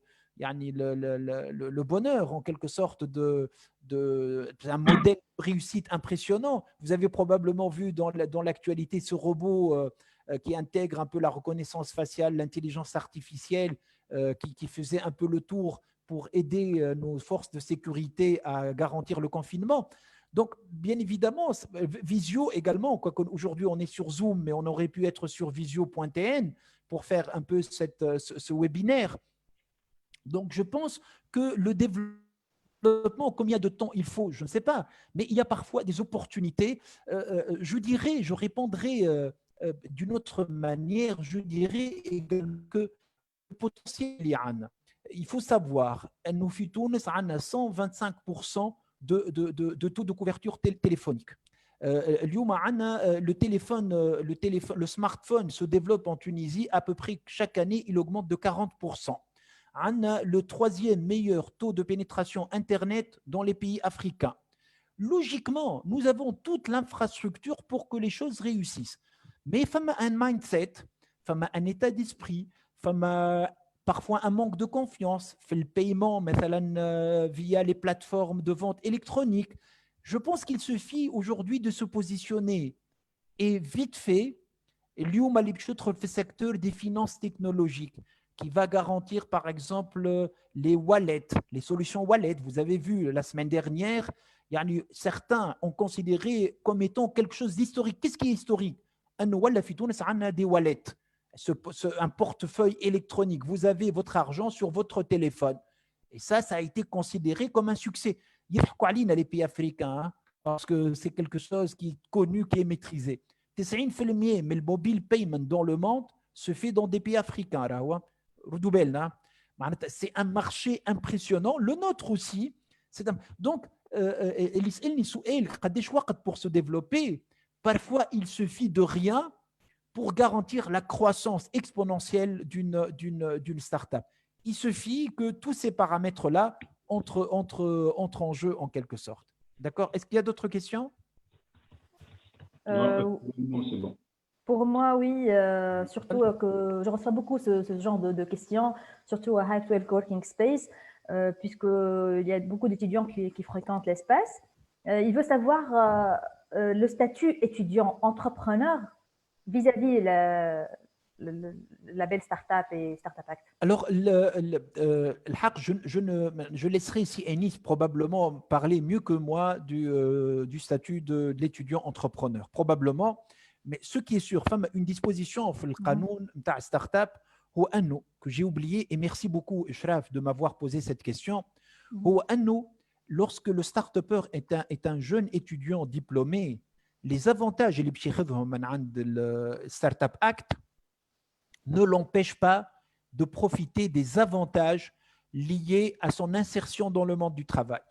bonheur en quelque sorte un modèle de réussite impressionnant. Vous avez probablement vu dans l'actualité ce robot qui intègre un peu la reconnaissance faciale, l'intelligence artificielle, qui faisait un peu le tour pour aider nos forces de sécurité à garantir le confinement. Donc, bien évidemment, Visio également, quoique aujourd'hui on est sur Zoom, mais on aurait pu être sur visio.tn pour faire un peu ce webinaire. Donc, je pense que le développement, combien de temps il faut, je ne sais pas, mais il y a parfois des opportunités. Je répondrai d'une autre manière, je dirais que le potentiel y a. Il faut savoir, nous fitons à 125% de taux de couverture téléphonique. Le smartphone se développe en Tunisie à peu près chaque année, il augmente de 40%. On a le troisième meilleur taux de pénétration Internet dans les pays africains. Logiquement, nous avons toute l'infrastructure pour que les choses réussissent. Mais il faut un mindset, il faut un état d'esprit, il faut parfois un manque de confiance, fait le paiement via les plateformes de vente électronique. Je pense qu'il suffit aujourd'hui de se positionner et vite fait, اليوم اللي باش تدخل في secteur des finances technologiques qui va garantir par exemple les wallets, les solutions wallets. Vous avez vu la semaine dernière, certains ont considéré comme étant quelque chose d'historique. Qu'est-ce qui est historique? Des wallets. Un portefeuille électronique. Vous avez votre argent sur votre téléphone. Et ça a été considéré comme un succès. Il y a les pays africains, hein, parce que c'est quelque chose qui est connu, qui est maîtrisé. 90% mais le mobile payment dans le monde se fait dans des pays africains. C'est un marché impressionnant. Le nôtre aussi. Donc, pour se développer, parfois il suffit de rien pour garantir la croissance exponentielle d'une start-up. Il suffit que tous ces paramètres-là entrent en jeu en quelque sorte. D'accord? Est-ce qu'il y a d'autres questions? Non, c'est bon. Pour moi, oui, surtout que je reçois beaucoup ce genre de questions, surtout à High Working Space, puisqu'il y a beaucoup d'étudiants qui fréquentent l'espace. Il veut savoir le statut étudiant-entrepreneur vis-à-vis le label Startup et Startup Act. Alors, je laisserai ici Enis probablement parler mieux que moi du statut de l'étudiant entrepreneur, probablement. Mais ce qui est sûr, une disposition dans le canon de Startup, que j'ai oublié, et merci beaucoup Ishraf de m'avoir posé cette question, lorsque le start-upper est un jeune étudiant diplômé, les avantages et les Startup Act ne l'empêchent pas de profiter des avantages liés à son insertion dans le monde du travail.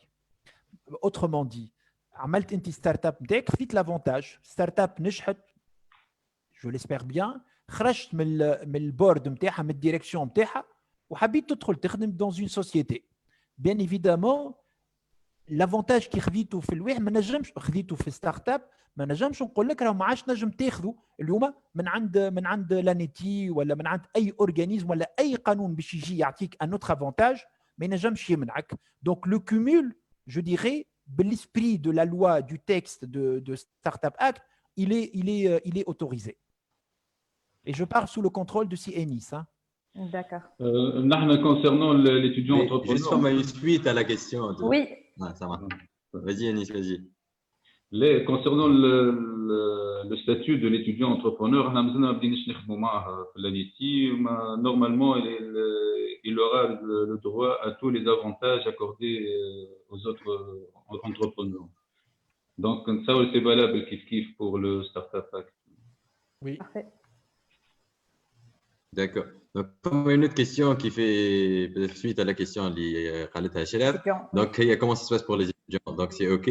Autrement dit, عملت انت ستارت اب نتاعك خذيت لافونتاج ستارت اب نجحت جو ليسبير بيان خرجت من البورد نتاعها من الديريكسيون نتاعها وحبيت تدخل تخدم dans une société. Bien évidemment, l'avantage qui خذيته في الواحد ما نجمش خذيته في ستارت اب ما نجمش نقول لك راه ما عادش نجم تاخذه اليوم من عند لانيتي ولا من عند اي اورغانيزم ولا اي قانون باش يجي يعطيك ان اوتر افونتاج ما ينجمش يمنعك. Donc le cumul, je dirais, de l'esprit de la loi du texte de Startup Act, il est autorisé. Et je parle sous le contrôle de CNIS. Hein. D'accord. Concernant l'étudiant entrepreneur. Juste comme une suite à la question. Oui. Ah, ça va. Vas-y, Anis, vas-y. Concernant le statut de l'étudiant entrepreneur, normalement, il aura le droit à tous les avantages accordés aux autres entrepreneurs. Donc, ça, c'est valable pour le Startup Act. Oui. Parfait. D'accord. Donc, une autre question qui fait peut-être suite à la question de Khaled Hachelab. Donc, comment ça se passe pour les étudiants? Donc, c'est OK.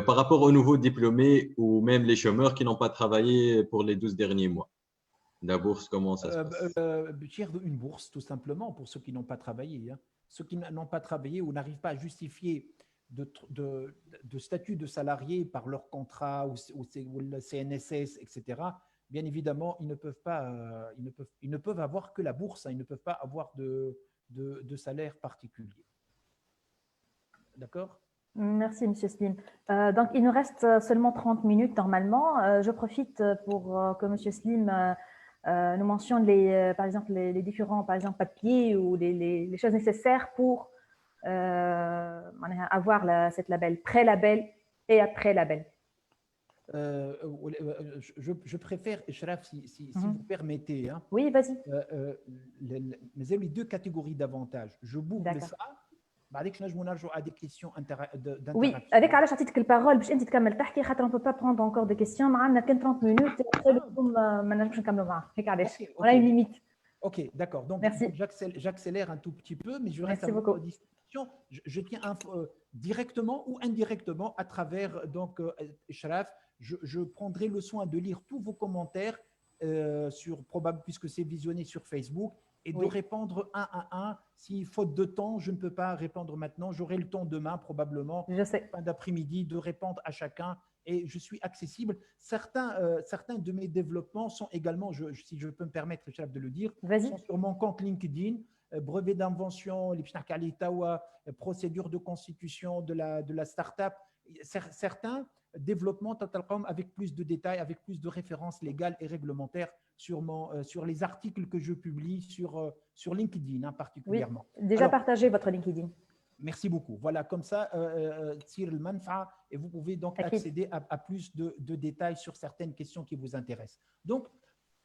Par rapport aux nouveaux diplômés ou même les chômeurs qui n'ont pas travaillé pour les 12 derniers mois, la bourse, comment ça se passe? Une bourse, tout simplement, pour ceux qui n'ont pas travaillé. Hein. Ceux qui n'ont pas travaillé ou n'arrivent pas à justifier de statut de salarié par leur contrat ou le CNSS, etc., bien évidemment, ils ne peuvent avoir que la bourse, hein, ils ne peuvent pas avoir de salaire particulier. D'accord? Merci, M. Slim. Donc, il nous reste seulement 30 minutes normalement. Je profite pour que M. Slim nous mentionne par exemple, les différents papiers ou les choses nécessaires pour avoir cette label, pré-label et après-label. Je préfère, Ishraf, si vous permettez. Hein, oui, vas-y. Mais il y a deux catégories d'avantages. Je boucle ça. بعدك نجمو نرجعوا à des questions d'interaction. Oui, avec علاش عطيتك البارول باش انت تكمل تحكي خاطر on peut pas prendre encore des questions معنا كان 30 minutes ما نجمش نكملوا معاك هيك علاش on a une limite. OK, d'accord. Donc j'accélère un tout petit peu mais je reste à votre disposition. Je tiens directement ou indirectement à travers donc Ishraf, je prendrai le soin de lire tous vos commentaires puisque c'est visionné sur Facebook. Et de répondre un à un. Si faute de temps, je ne peux pas répondre maintenant. J'aurai le temps demain, probablement, fin d'après-midi, de répondre à chacun. Et je suis accessible. Certains de mes développements sont également, si je peux me permettre, de le dire, sont sur mon compte LinkedIn. Brevet d'invention, procédure de constitution de la start-up. Certains développements avec plus de détails, avec plus de références légales et réglementaires sur les articles que je publie sur LinkedIn hein, particulièrement. Oui, déjà partagez votre LinkedIn. Merci beaucoup. Voilà, comme ça, tir le manfa et vous pouvez donc accéder à plus de détails sur certaines questions qui vous intéressent. Donc,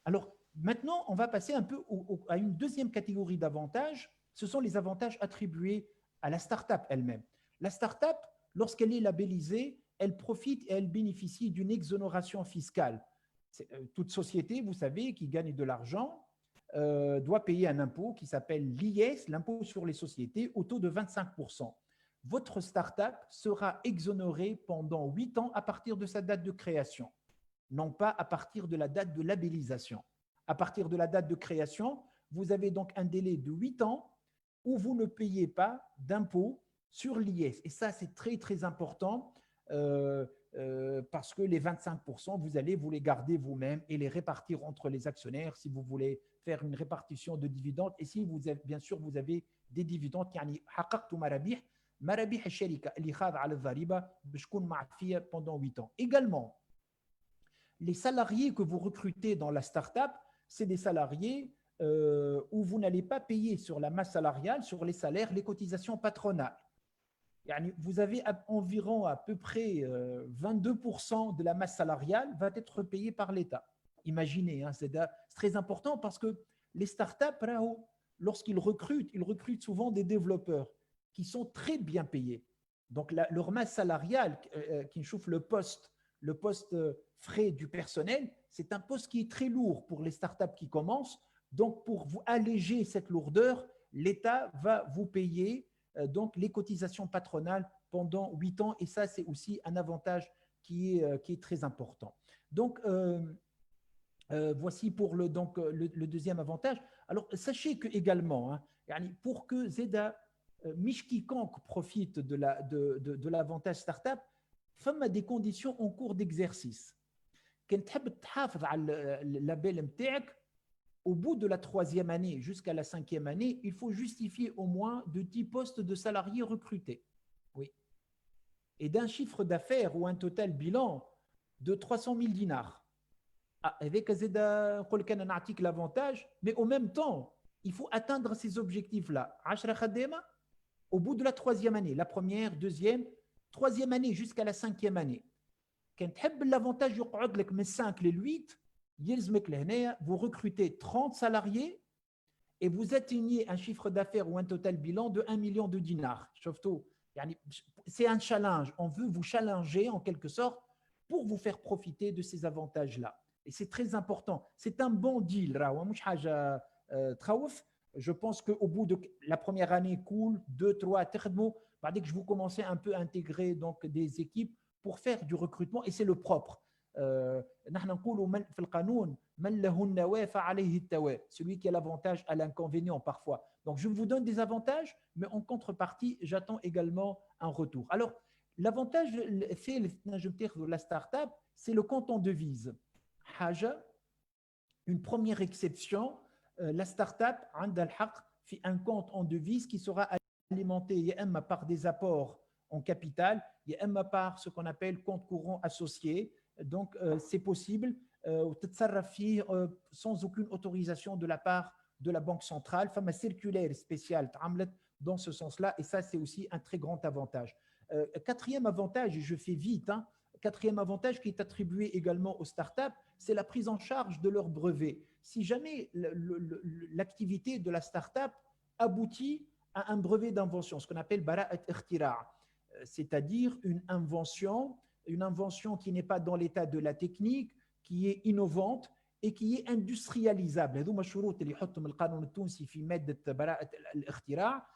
alors maintenant, on va passer un peu à une deuxième catégorie d'avantages. Ce sont les avantages attribués à la start-up elle-même. La start-up, lorsqu'elle est labellisée, elle profite et elle bénéficie d'une exonération fiscale. Toute société, vous savez, qui gagne de l'argent, doit payer un impôt qui s'appelle l'IS, l'impôt sur les sociétés, au taux de 25%. Votre start-up sera exonérée pendant 8 ans à partir de sa date de création, non pas à partir de la date de labellisation. À partir de la date de création, vous avez donc un délai de 8 ans où vous ne payez pas d'impôt sur l'IS. Et ça, c'est très, très important parce que les 25%, vous allez vous les garder vous-même et les répartir entre les actionnaires si vous voulez faire une répartition de dividendes. Et si vous avez, bien sûr, vous avez des dividendes, يعني حققتوا مرابح الشركة اللي خاضعة على الضريبة باش تكون معفية pendant 8 ans. Également, les salariés que vous recrutez dans la start-up, c'est des salariés où vous n'allez pas payer sur la masse salariale, sur les salaires, les cotisations patronales. Vous avez environ à peu près 22% de la masse salariale va être payée par l'État. Imaginez, hein, c'est très important parce que les startups, lorsqu'ils recrutent, ils recrutent souvent des développeurs qui sont très bien payés. Donc, leur masse salariale, qui chauffe le poste frais du personnel, c'est un poste qui est très lourd pour les startups qui commencent. Donc, pour vous alléger cette lourdeur, l'État va vous payer donc les cotisations patronales pendant 8 ans. Et ça, c'est aussi un avantage qui est très important. Donc, voici pour le deuxième avantage. Alors, sachez que également, hein, pour que Zeda, Mich quiconque profite de l'avantage startup, femme a des conditions en cours d'exercice. Quand tu as le label MTEC, au bout de la 3e année jusqu'à la 5e année, il faut justifier au moins de 10 postes de salariés recrutés. Oui. Et d'un chiffre d'affaires ou un total bilan de 300 000 dinars. Avec l'avantage, mais en même temps, il faut atteindre ces objectifs-là. 10 khadema au bout de la 3e année, la première, 2e, 3e année jusqu'à la 5e année. Quand tu as l'avantage de 5 les 8, vous recrutez 30 salariés et vous atteignez un chiffre d'affaires ou un total bilan de 1 million de dinars. C'est un challenge. On veut vous challenger en quelque sorte pour vous faire profiter de ces avantages-là. Et c'est très important. C'est un bon deal. Je pense qu'au bout de la première année, cool, 2, 3, dès que je vous commencez un peu à intégrer donc, des équipes pour faire du recrutement, et c'est le propre. Celui qui a l'avantage a l'inconvénient parfois. Donc, je vous donne des avantages, mais en contrepartie, j'attends également un retour. Alors, l'avantage de la start-up, c'est le compte en devise. Une première exception, la start-up a un compte en devise qui sera alimenté par des apports en capital, par ce qu'on appelle compte courant associé. Donc, c'est possible sans aucune autorisation de la part de la Banque centrale. Femme circulaire spéciale dans ce sens-là, et ça, c'est aussi un très grand avantage. Quatrième avantage, et je fais vite, hein, quatrième avantage qui est attribué également aux startups, c'est la prise en charge de leurs brevets. Si jamais l'activité de la startup aboutit à un brevet d'invention, ce qu'on appelle bara'at ikhtira', c'est-à-dire une invention qui n'est pas dans l'état de la technique, qui est innovante et qui est industrialisable. هذوما الشروط اللي يحطهم القانون التونسي في مادة براءة الاختراع.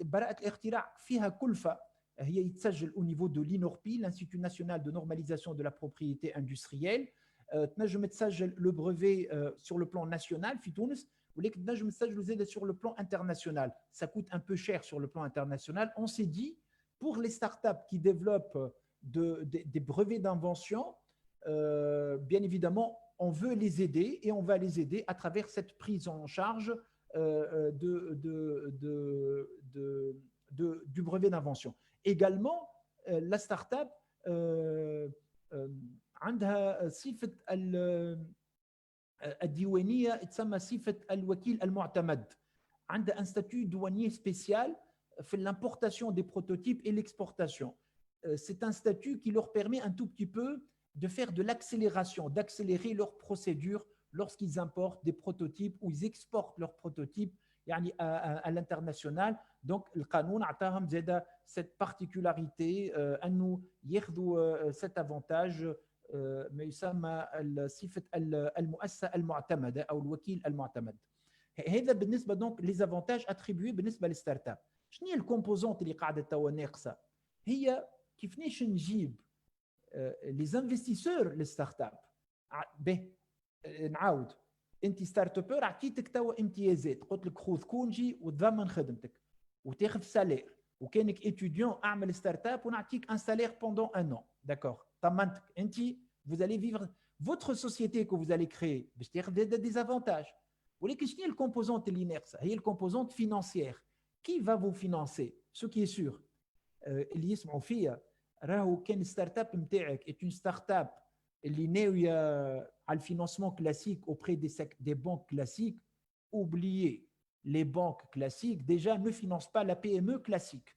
براءة الاختراع فيها كلفة هي يتسجل au niveau de l'INORPI, l'Institut national de normalisation de la propriété industrielle. تنجم تسجل le brevet sur le plan national في تونس. ولكن تنجم تسجل sur le plan international. Ça coûte un peu cher sur le plan international. On s'est dit, pour les startups qui développent des brevets d'invention, bien évidemment, on veut les aider et on va les aider à travers cette prise en charge du brevet d'invention. Également, la startup عندها صفة الديوانية تسمى صفة الوكيل المعتمد. عندها un statut douanier spécial في l'importation des prototypes et l'exportation. C'est un statut qui leur permet un tout petit peu de faire de l'accélération, d'accélérer leurs procédures lorsqu'ils importent des prototypes ou ils exportent leurs prototypes à l'international. Donc, le canon a cette particularité, à nous, cet avantage ما يسمى صفة المؤسسة المعتمدة أو الوكيل المعتمد. هذا بالنسبة دونك لي زافونتاج اتريبيوي بالنسبة للستارت اب. شنو هي الكومبوزونت اللي قاعدة توا ناقصة؟ هي كيفاش نجيب لي زانفستيسور للستارت اب. به نعاود، انت ستارت ابور عطيتك توا امتيازات، قلت لك خذ كونجي وتضمن خدمتك وتاخذ سالير، وكانك اتيديون اعمل ستارت اب ونعطيك ان سالير بوندون ان ان. داكور، ضمنتك انت vous allez vivre votre société que vous allez créer باش تاخذ des avantages. ولكن شنو هي الكومبوزونت اللي ناقصه؟ هي الكومبوزونت فينانسيير. كي va vous financer؟ سو كي سور اللي يسمعوا فيا راهو كان ستارت اب نتاعك est une start up اللي ناويه على الفينانسمون كلاسيك auprès des banques classiques, oubliez les banques classiques déjà ne financent pas la PME classique.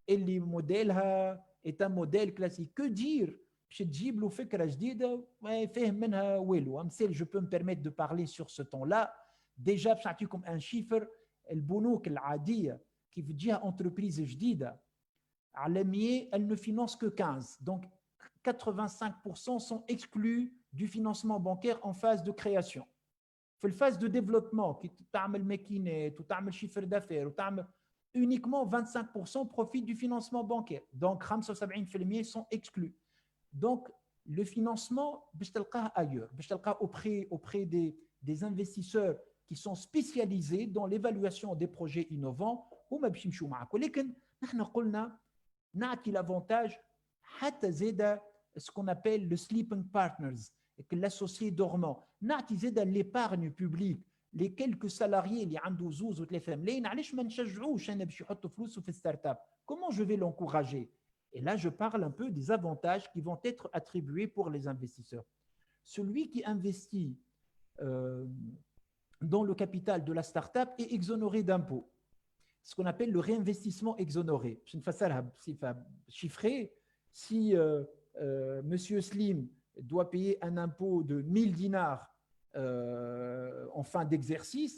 اللي موديلها est un modèle classique. Que dire باش تجيب له فكره جديده ما يفهم منها والو. مثال جو بو me permettre de parler sur ce ton là. déjà باش نعطيكم ان شيفر. البنوك العاديه كيف تجيها انتربريز جديده عالميه elle ne finance que 15. donc 85% sont exclus du financement bancaire en phase de création. في الفاز de développement كي تعمل ماكينات وتعمل شيفر دافير وتعمل uniquement 25% profitent du financement bancaire. donc 75% sont exclus. donc le financement باش تلقاه ailleurs, باش تلقاه auprès des investisseurs qui sont spécialisés dans l'évaluation des projets innovants وما باش يمشوا معك. ولكن نحن قلنا نعطي l'avantage حتى زاد ce qu'on appelle le sleeping partners, l'associé dormant. نعطي زاد l'épargne publique, les quelques salariés اللي عنده زوز وثلاثه ملايين علاش ما نشجعوش انا باش يحطوا فلوسه في ستارت اب. comment je vais l'encourager? Et là je parle un peu des avantages qui vont être attribués pour les investisseurs. Celui qui investit dans le capital de la start-up est exonéré d'impôts, ce qu'on appelle le réinvestissement exonéré. Je ne fasse pas chiffrer. Si Monsieur Slim doit payer un impôt de 1000 dinars en fin d'exercice,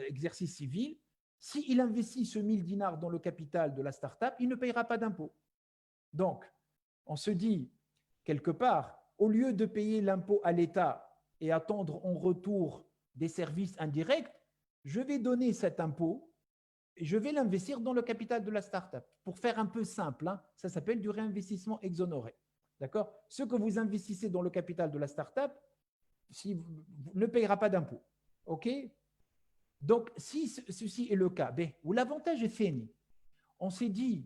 exercice civil, s'il investit ce 1000 dinars dans le capital de la start-up, il ne payera pas d'impôt. Donc, on se dit, quelque part, au lieu de payer l'impôt à l'État et attendre en retour des services indirects, je vais donner cet impôt et je vais l'investir dans le capital de la start-up. Pour faire un peu simple, hein, ça s'appelle du réinvestissement exonéré. D'accord? Ce que vous investissez dans le capital de la start-up, ne payera pas d'impôt. OK? Donc, si ceci est le cas, où l'avantage est fini, on s'est dit,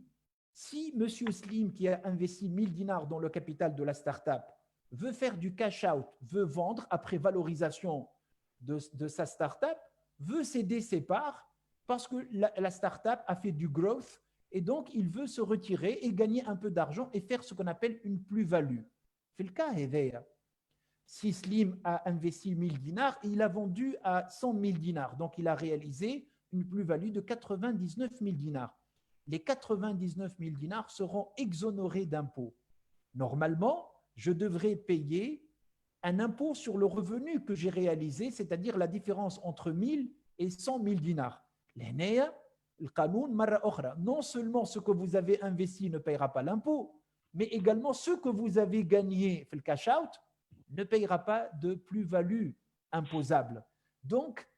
si M. Slim, qui a investi 1000 dinars dans le capital de la start-up, veut faire du cash-out, veut vendre après valorisation de sa start-up, veut céder ses parts parce que la start-up a fait du growth et donc il veut se retirer et gagner un peu d'argent et faire ce qu'on appelle une plus-value. C'est le cas, si Slim a investi 1000 dinars, il a vendu à 100 000 dinars. Donc, il a réalisé une plus-value de 99 000 dinars. Les 99 000 dinars seront exonérés d'impôts. Normalement, je devrais payer un impôt sur le revenu que j'ai réalisé, c'est-à-dire la différence entre 1000 et 100 000 dinars. Non seulement ce que vous avez investi ne payera pas l'impôt, mais également ce que vous avez gagné, le cash-out, ne payera pas de plus-value imposable. Donc,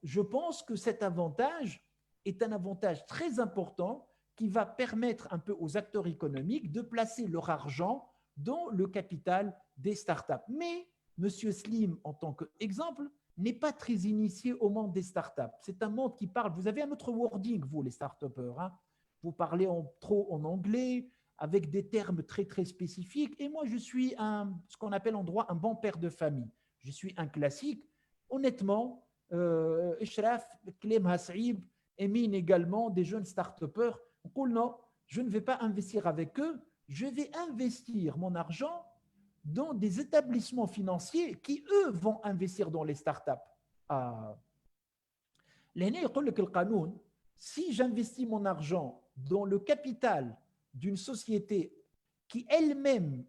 je pense que cet avantage est un avantage très important qui va permettre un peu aux acteurs économiques de placer leur argent dans le capital des startups. Mais M. Slim, en tant qu'exemple, n'est pas très initié au monde des startups. C'est un monde qui parle, vous avez un autre wording, vous les startupeurs, hein? Vous parlez trop en anglais, avec des termes très, très spécifiques. Et moi, je suis ce qu'on appelle en droit un bon père de famille. Je suis un classique. Honnêtement, Ishraf, Klem Hassaib, Emin également, des jeunes start-upers, on dit non, je ne vais pas investir avec eux, je vais investir mon argent dans des établissements financiers qui, eux, vont investir dans les startups. Si j'investis mon argent dans le capital d'une société qui elle-même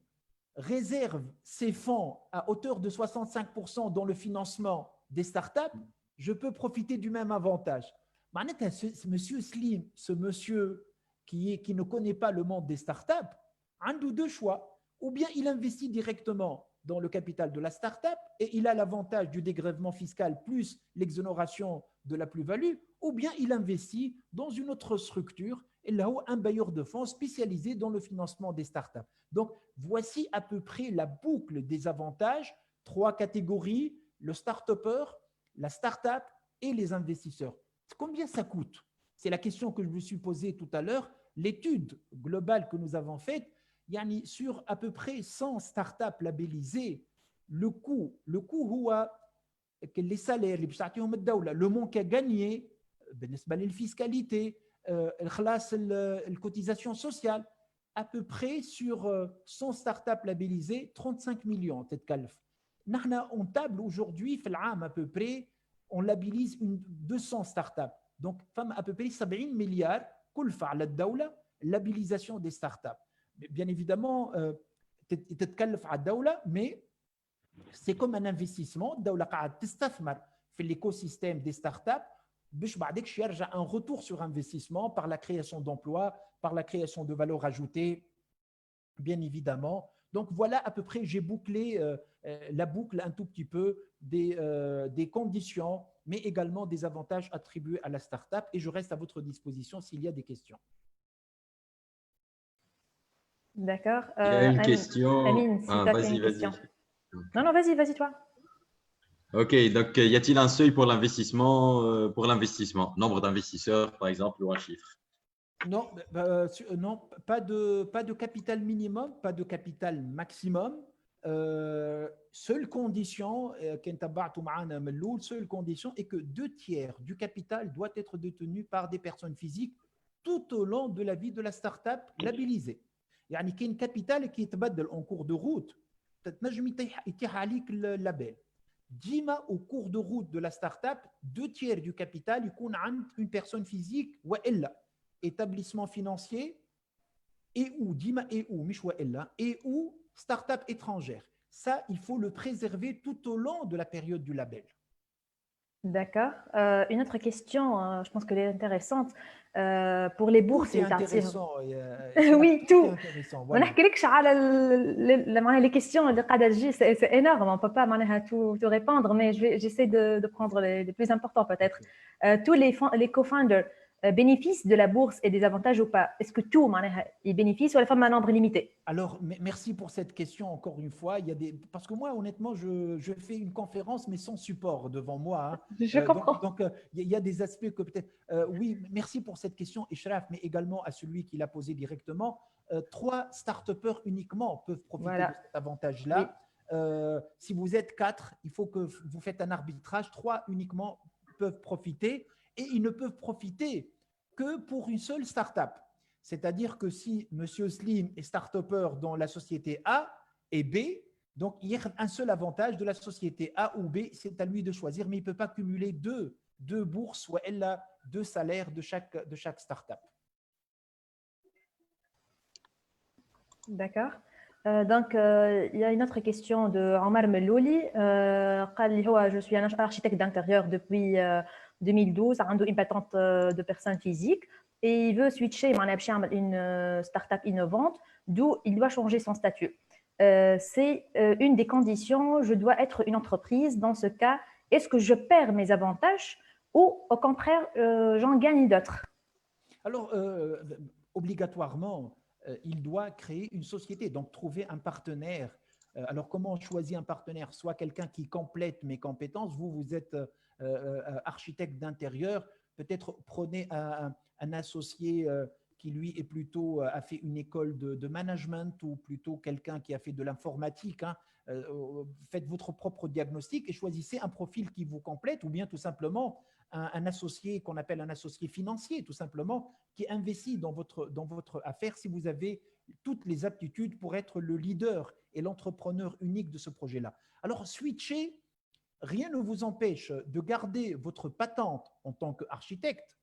réserve ses fonds à hauteur de 65% dans le financement des startups, je peux profiter du même avantage. Monsieur Slim, ce monsieur qui ne connaît pas le monde des startups, a deux choix. ou bien il investit directement dans le capital de la start-up et il a l'avantage du dégrèvement fiscal plus l'exonération de la plus-value, ou bien il investit dans une autre structure, et là où un bailleur de fonds spécialisé dans le financement des start-up. Donc, voici à peu près la boucle des avantages, 3 catégories, le start-upper, la start-up et les investisseurs. Combien ça coûte? C'est la question que je me suis posée tout à l'heure. L'étude globale que nous avons faite, يعني sur à peu près 100 startups labellisées, le coût les salaires اللي باش تعطيهم الدولة, le manque à gagner بالنسبة للفيسكاليتي, الخلاص الcotisation sociale, à peu près sur 100 startups labellisées 35 millions تتكلف. نحن on table aujourd'hui في العام à peu près on labellise 200 startups, donc femme à peu près 70 milliards كلفة على الدولة labellisation des startups. Bien évidemment تتكلف على الدولة, mais c'est comme un investissement. الدولة قاعدة تستثمر في l'écosystème des startups باش بعدك يرجع un retour sur investissement par la création d'emplois, par la création de valeur ajoutée, bien évidemment. Donc voilà, à peu près, j'ai bouclé la boucle un tout petit peu des conditions, mais également des avantages attribués à la startup, et je reste à votre disposition s'il y a des questions. D'accord. Il y a une question. Amine, si tu as une question. Non, vas-y, toi. Ok, donc y a-t-il un seuil pour l'investissement, nombre d'investisseurs, par exemple, ou un chiffre? Non, non, pas de capital minimum, pas de capital maximum. Seule condition, seule condition est que 2/3 du capital doit être détenu par des personnes physiques tout au long de la vie de la start-up labellisée. يعني كاين capital qui يتبدل en cours de route, تنجم يتيح عليك اللابيل. ديما au cours de route de la start-up 2/3 du capital يكون عند une personne physique وإلا établissement financier et ou start-up étrangère. Ça, il faut le préserver tout au long de la période du label. D'accord. Une autre question, je pense qu'elle est intéressante. Pour les bourses, c'est intéressant. Oui, tout. On ما نحكيلكش على les questions اللي قاعده تجي, c'est énorme, on peut pas معناها tout répondre, mais j'essaie de prendre les plus importants peut-être. Tous les co-founders bénéficient de la bourse et des avantages ou pas? Est-ce que tout ils bénéficient ou la femme a un nombre limité? Alors, merci pour cette question encore une fois. Parce que moi, honnêtement, je fais une conférence, mais sans support devant moi. Hein. Je comprends. Donc, il y a des aspects que peut-être… oui, merci pour cette question, Ishraf, mais également à celui qui l'a posé directement. 3 start-upers uniquement peuvent profiter de cet avantage-là. Oui. Si vous êtes 4, il faut que vous faites un arbitrage. 3 uniquement peuvent profiter, et ils ne peuvent profiter que pour une seule start-up. C'est-à-dire que si M. Slim est start-upper dans la société A et B, donc il y a un seul avantage de la société A ou B, c'est à lui de choisir, mais il ne peut pas cumuler deux bourses ou elle a 2 salaires de chaque start-up. D'accord. Donc, il y a une autre question de Omar Melouli. Je suis un architecte d'intérieur depuis 2012, j'ai une patente de personne physique. Et il veut switcher une start-up innovante, d'où il doit changer son statut. C'est une des conditions, je dois être une entreprise. Dans ce cas, est-ce que je perds mes avantages ou au contraire, j'en gagne d'autres? Alors, obligatoirement, il doit créer une société, donc trouver un partenaire. Alors, comment on choisit un partenaire? Soit quelqu'un qui complète mes compétences, vous êtes architecte d'intérieur, peut-être prenez un associé qui lui est plutôt a fait une école de management, ou plutôt quelqu'un qui a fait de l'informatique. Hein. Faites votre propre diagnostic et choisissez un profil qui vous complète, ou bien tout simplement un associé qu'on appelle un associé financier, tout simplement, qui investit dans votre affaire si vous avez toutes les aptitudes pour être le leader et l'entrepreneur unique de ce projet-là. Alors, switcher, rien ne vous empêche de garder votre patente en tant qu'architecte,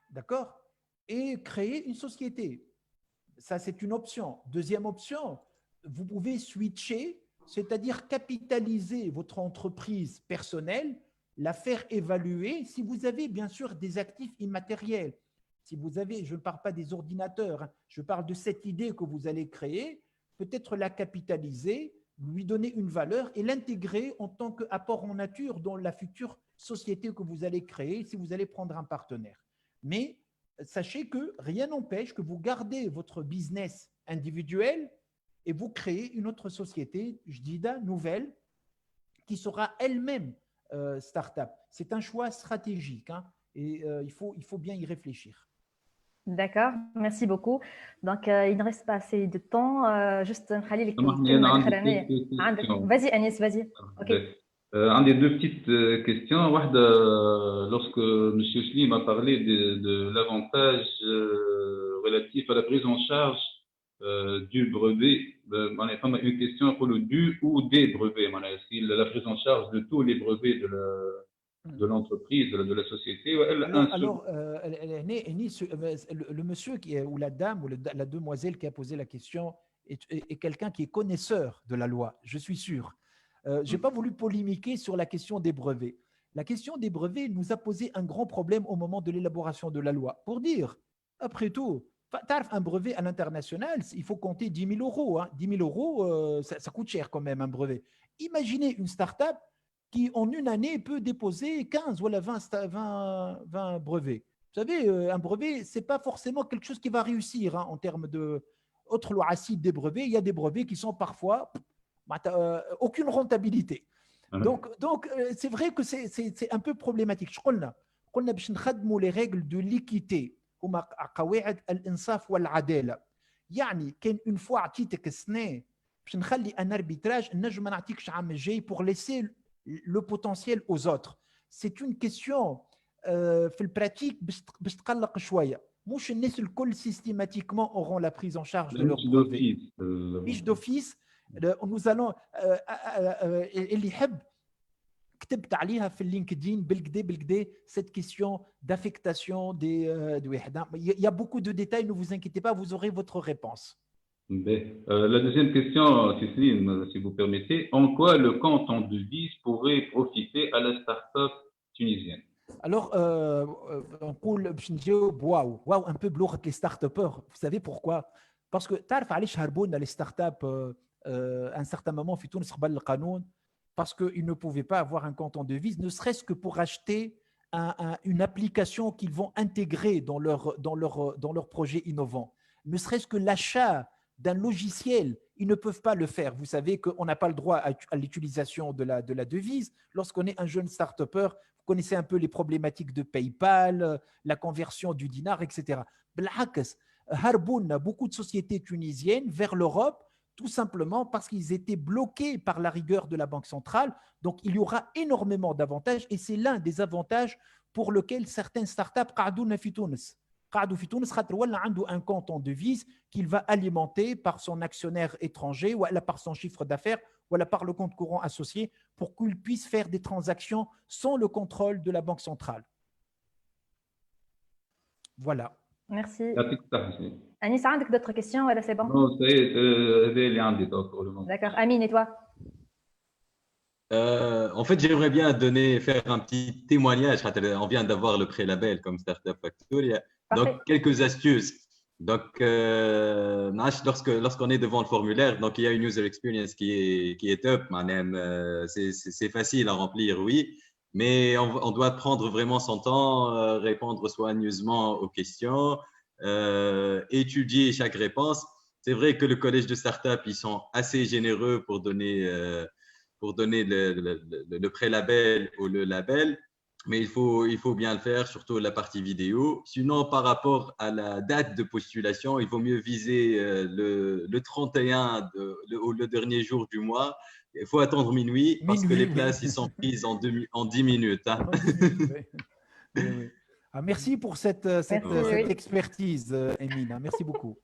d'accord, et créer une société. Ça, c'est une option. Deuxième option, vous pouvez switcher, c'est-à-dire capitaliser votre entreprise personnelle, la faire évaluer si vous avez bien sûr des actifs immatériels. Si vous avez, je ne parle pas des ordinateurs, hein, je parle de cette idée que vous allez créer. peut-être la capitaliser, lui donner une valeur et l'intégrer en tant qu'apport en nature dans la future société que vous allez créer si vous allez prendre un partenaire. Mais sachez que rien n'empêche que vous gardez votre business individuel et vous créez une autre société, JDIDA, nouvelle, qui sera elle-même start-up. C'est un choix stratégique hein, et il faut bien y réfléchir. D'accord, merci beaucoup. Donc, il ne reste pas assez de temps. Juste, Khalil, vas-y, Anis, vas-y. Ok. عندي deux petites questions. واحدة, lorsque M. Slim a parlé de l'avantage relatif à la prise en charge du brevet, une question pour le du ou des brevets. Si la prise en charge de tous les brevets de l'entreprise, de la société. Alors, le monsieur ou la dame ou la demoiselle qui a posé la question est quelqu'un qui est connaisseur de la loi, je suis sûr. Je n'ai pas voulu polémiquer sur la question des brevets. La question des brevets nous a posé un grand problème au moment de l'élaboration de la loi. Pour dire, après tout, un brevet à l'international, il faut compter 10 000 euros. Hein. 10 000 euros, ça coûte cher quand même un brevet. Imaginez une start-up qui, en une année, peut déposer 15 ou 20 brevets. Vous savez, un brevet, ce n'est pas forcément quelque chose qui va réussir hein, en termes de... Autre loi acide des brevets, il y a des brevets qui sont parfois... aucune rentabilité. Donc c'est vrai que c'est un peu problématique. قلنا باش نخدموا les règles de l'équité هما قواعد الانصاف والعداله. يعني كان une fois عطيتك سنه باش نخلي un arbitrage نجم ما نعطيكش عام الجاي pour laisser le potentiel aux autres. C'est une question في البراتيك باش تقلق شويه. مش الناس الكل systématiquement auront la prise en charge de leur brevet. Fiche d'office. Nous allons اللي يحب كتبت عليها في اللينكدين بالكدا cette question d'affectation des وحده. Il y a beaucoup de détails, ne vous inquiétez pas, vous aurez votre réponse. La deuxième question, Céline, si vous permettez, en quoi le canton de devise pourrait profiter à la start-up tunisienne? Alors, on peut باش نجاوب واو un peu بلغه les start-upers. Vous savez pourquoi? Parce que تعرف علاش هربونا les start-up à un certain moment في تونس قبل القانون, parce qu'ils ne pouvaient pas avoir un compte en devise, ne serait-ce que pour acheter une application qu'ils vont intégrer dans leur projet innovant. Ne serait-ce que l'achat d'un logiciel, ils ne peuvent pas le faire. Vous savez qu'on n'a pas le droit à l'utilisation de la devise. Lorsqu'on est un jeune start-upper, vous connaissez un peu les problématiques de PayPal, la conversion du dinar, etc. بالعكس, هربونا beaucoup de sociétés tunisiennes vers l'Europe, tout simplement parce qu'ils étaient bloqués par la rigueur de la Banque centrale. Donc, il y aura énormément d'avantages et c'est l'un des avantages pour lequel certaines startups قعدونا في تونس. قعدوا في تونس خاطر ولا عنده un compte en devise qu'il va alimenter par son actionnaire étranger ou par son chiffre d'affaires ou par le compte courant associé pour qu'il puisse faire des transactions sans le contrôle de la Banque centrale. Voilà. Merci. Anis, tu as d'autres questions ou c'est bon? Non, c'est D'accord. Amine, et toi? En fait, j'aimerais bien faire un petit témoignage. On vient d'avoir le pré-label comme Startup Factory. Donc, quelques astuces. Donc, lorsqu'on est devant le formulaire, donc il y a une user experience qui est top. C'est facile à remplir, oui. Mais on doit prendre vraiment son temps, répondre soigneusement aux questions, étudier chaque réponse. C'est vrai que le collège de start-up, ils sont assez généreux pour donner le pré-label ou le label, mais il faut bien le faire, surtout la partie vidéo. Sinon, par rapport à la date de postulation, il vaut mieux viser le 31 ou le dernier jour du mois. Il faut attendre minuit parce que les places ils sont prises en 10 minutes. Hein. Oui. Ah, merci pour cette expertise, Emine. Merci beaucoup.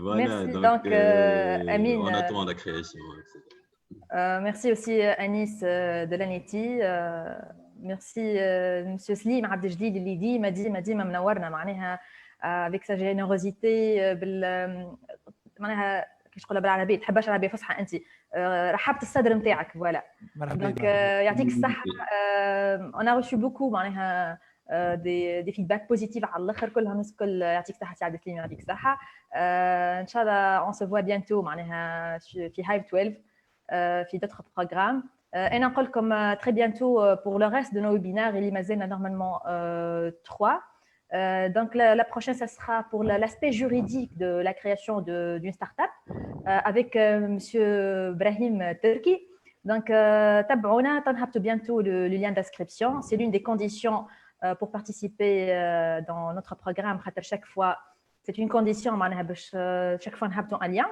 Voilà, merci. donc Amine, on attend la création. Merci aussi Anis de l'ANETI. Merci Monsieur Slim Abdeljelil اللي ديما منورنا معناها avec sa générosité معناها كيفاش نقولها بالعربيه تحبهاش عربيه فصحى انت رحبت الصدر نتاعك فوالا دونك يعطيك الصحه on a reçu beaucoup معناها des feedbacks positifs على الاخر كلها الناس الكل يعطيك صحه سي عبد السليم يعطيك الصحه ان شاء الله on se voit bientôt معناها في Hive 12 في d'autres programmes انا نقول لكم très bientôt pour le reste de nos webinaires il y مازلنا normalement 3 donc la prochaine ça sera pour l'aspect juridique de la création d'une start-up avec monsieur Brahim Turki. Donc تابعونا تنهبطوا bientôt le lien d'inscription, c'est l'une des conditions pour participer dans notre programme. Chaque fois, c'est une condition. Chaque fois, nous avons un lien.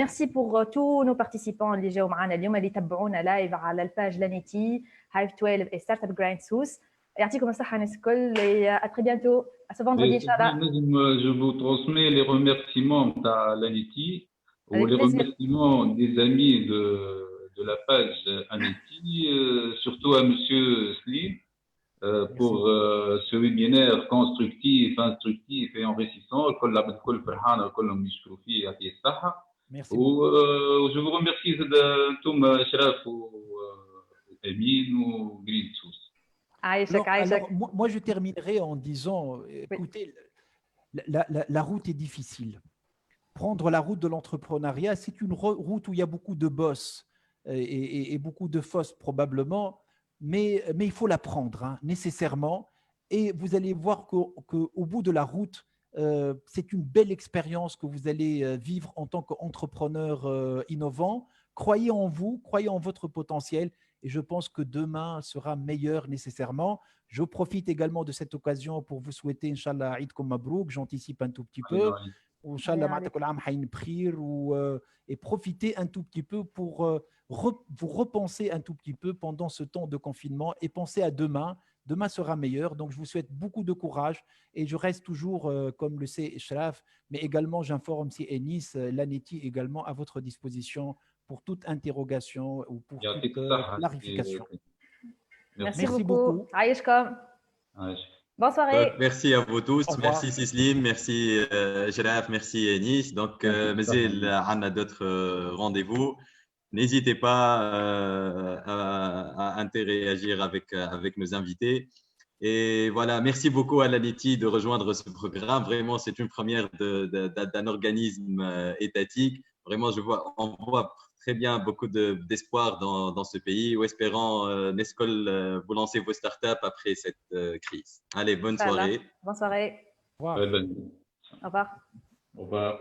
Merci pour tous nos participants اللي جاوا معنا اليوم اللي تابعونا لايف على الباج لانيتي Hive 12 et Startup Grind Sous. يعطيكم الصحة الناس الكل et à très bientôt. À ce vendredi إن شاء الله. Je vous transmets les remerciements de l'Aniti ou les remerciements des amis de la page Aniti, surtout à monsieur Slim. Pour ce webinaire constructif, instructif et enrichissant. Merci. Je vous remercie de tout Shraf ou Emin ou Green Source. Alors, moi, je terminerai en disant, écoutez, la route est difficile. Prendre la route de l'entrepreneuriat, c'est une route où il y a beaucoup de bosses et beaucoup de fosses probablement. Mais il faut la prendre nécessairement et vous allez voir qu'au bout de la route, c'est une belle expérience que vous allez vivre en tant qu'entrepreneur innovant. Croyez en vous, croyez en votre potentiel et je pense que demain sera meilleur nécessairement. Je profite également de cette occasion pour vous souhaiter, Inch'Allah, Eid Kom Mabrouk, j'anticipe un tout petit peu. Inch'Allah, et profitez un tout petit peu pour vous repenser un tout petit peu pendant ce temps de confinement et pensez à demain. Demain sera meilleur. Donc, je vous souhaite beaucoup de courage et je reste toujours, comme le sait Shraf, mais également j'informe si Enis, l'Aneti également à votre disposition pour toute interrogation ou pour toute clarification. Merci beaucoup. Bonne soirée. Merci à vous tous. Merci Sislim, merci Shraf, merci Enis. Donc, on a d'autres rendez-vous. N'hésitez pas à interagir avec nos invités. Et voilà, merci beaucoup à l'Aniti de rejoindre ce programme. Vraiment, c'est une première d'un organisme étatique. Vraiment, on voit très bien beaucoup d'espoir dans ce pays. Ou espérant, Nescol, vous lancez vos startups après cette crise. Allez, bonne soirée. Bonne soirée. Au revoir. Au revoir. Au revoir.